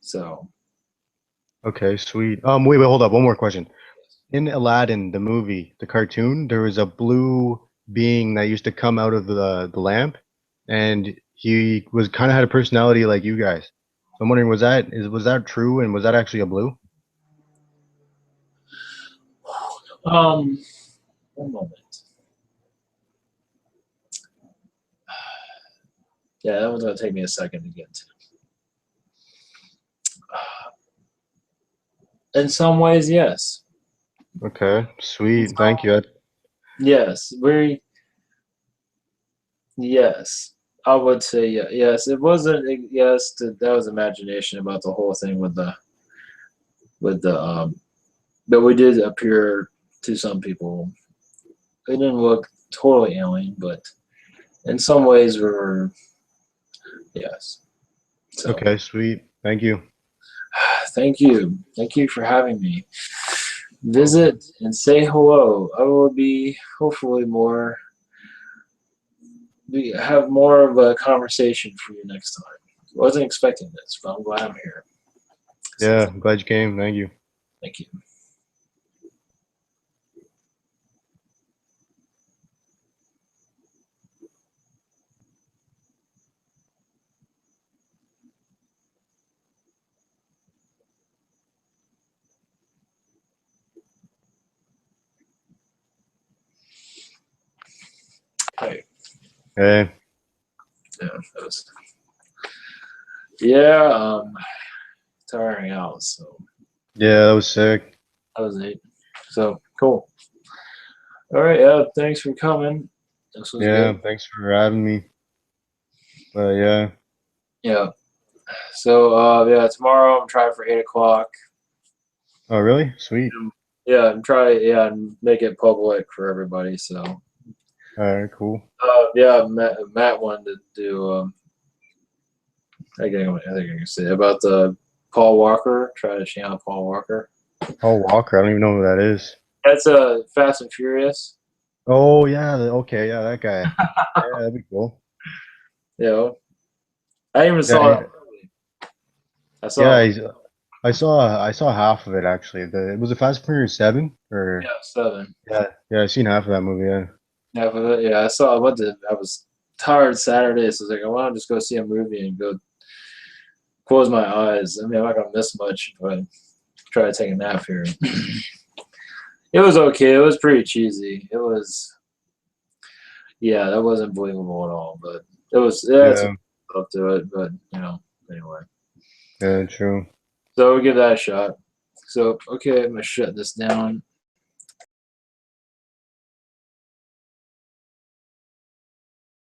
So. Okay, sweet. Wait, hold up. One more question. In Aladdin, the movie, the cartoon, there was a blue being that used to come out of the lamp, and he was kind of had a personality like you guys. So I'm wondering, was that true, and was that actually a blue? One moment. Yeah, that one's gonna take me a second to get to. In some ways, yes. Okay, sweet. Thank you. Yes, yes. I would say yes. It wasn't yes. That was imagination about the whole thing with the. But we did appear to some people. It didn't look totally alien, but in some ways we were yes. So Okay, sweet. Thank you. thank you. Thank you for having me. Visit and say hello. I will be hopefully we have more of a conversation for you next time. I wasn't expecting this, but I'm glad I'm here. So, Yeah, I'm glad you came. Thank you. thank you. Hey, Hey. yeah, that was yeah, tiring out. So Yeah, that was sick. that was neat. So cool. All right, yeah. Thanks for coming. This was Yeah, good. thanks for having me. But yeah. Yeah. So yeah, tomorrow I'm trying for 8 o'clock. Oh, really? Sweet. Yeah, I'm trying. Yeah, and make it public for everybody. So All right, cool. yeah, Matt wanted to do. I think I can say about the Paul Walker. Try to channel Paul Walker. Paul Walker. I don't even know who that is. That's a Fast and Furious. Oh yeah, okay, yeah, that guy. Yeah, that'd be cool. You know, I even Yeah, saw that movie. I yeah. saw I saw half of it actually. It was a Fast and Furious 7 or yeah 7. yeah. I seen half of that movie. Yeah. Yeah, but yeah, I saw. I was tired Saturday, so I was like, I want to just go see a movie and go close my eyes. I mean, I'm not gonna miss much, but try to take a nap here. It was okay. It was pretty cheesy. It was yeah, that wasn't believable at all. But it had some Yeah. stuff to it. But anyway. Yeah. True. So we give that a shot. So, okay, I'm gonna shut this down.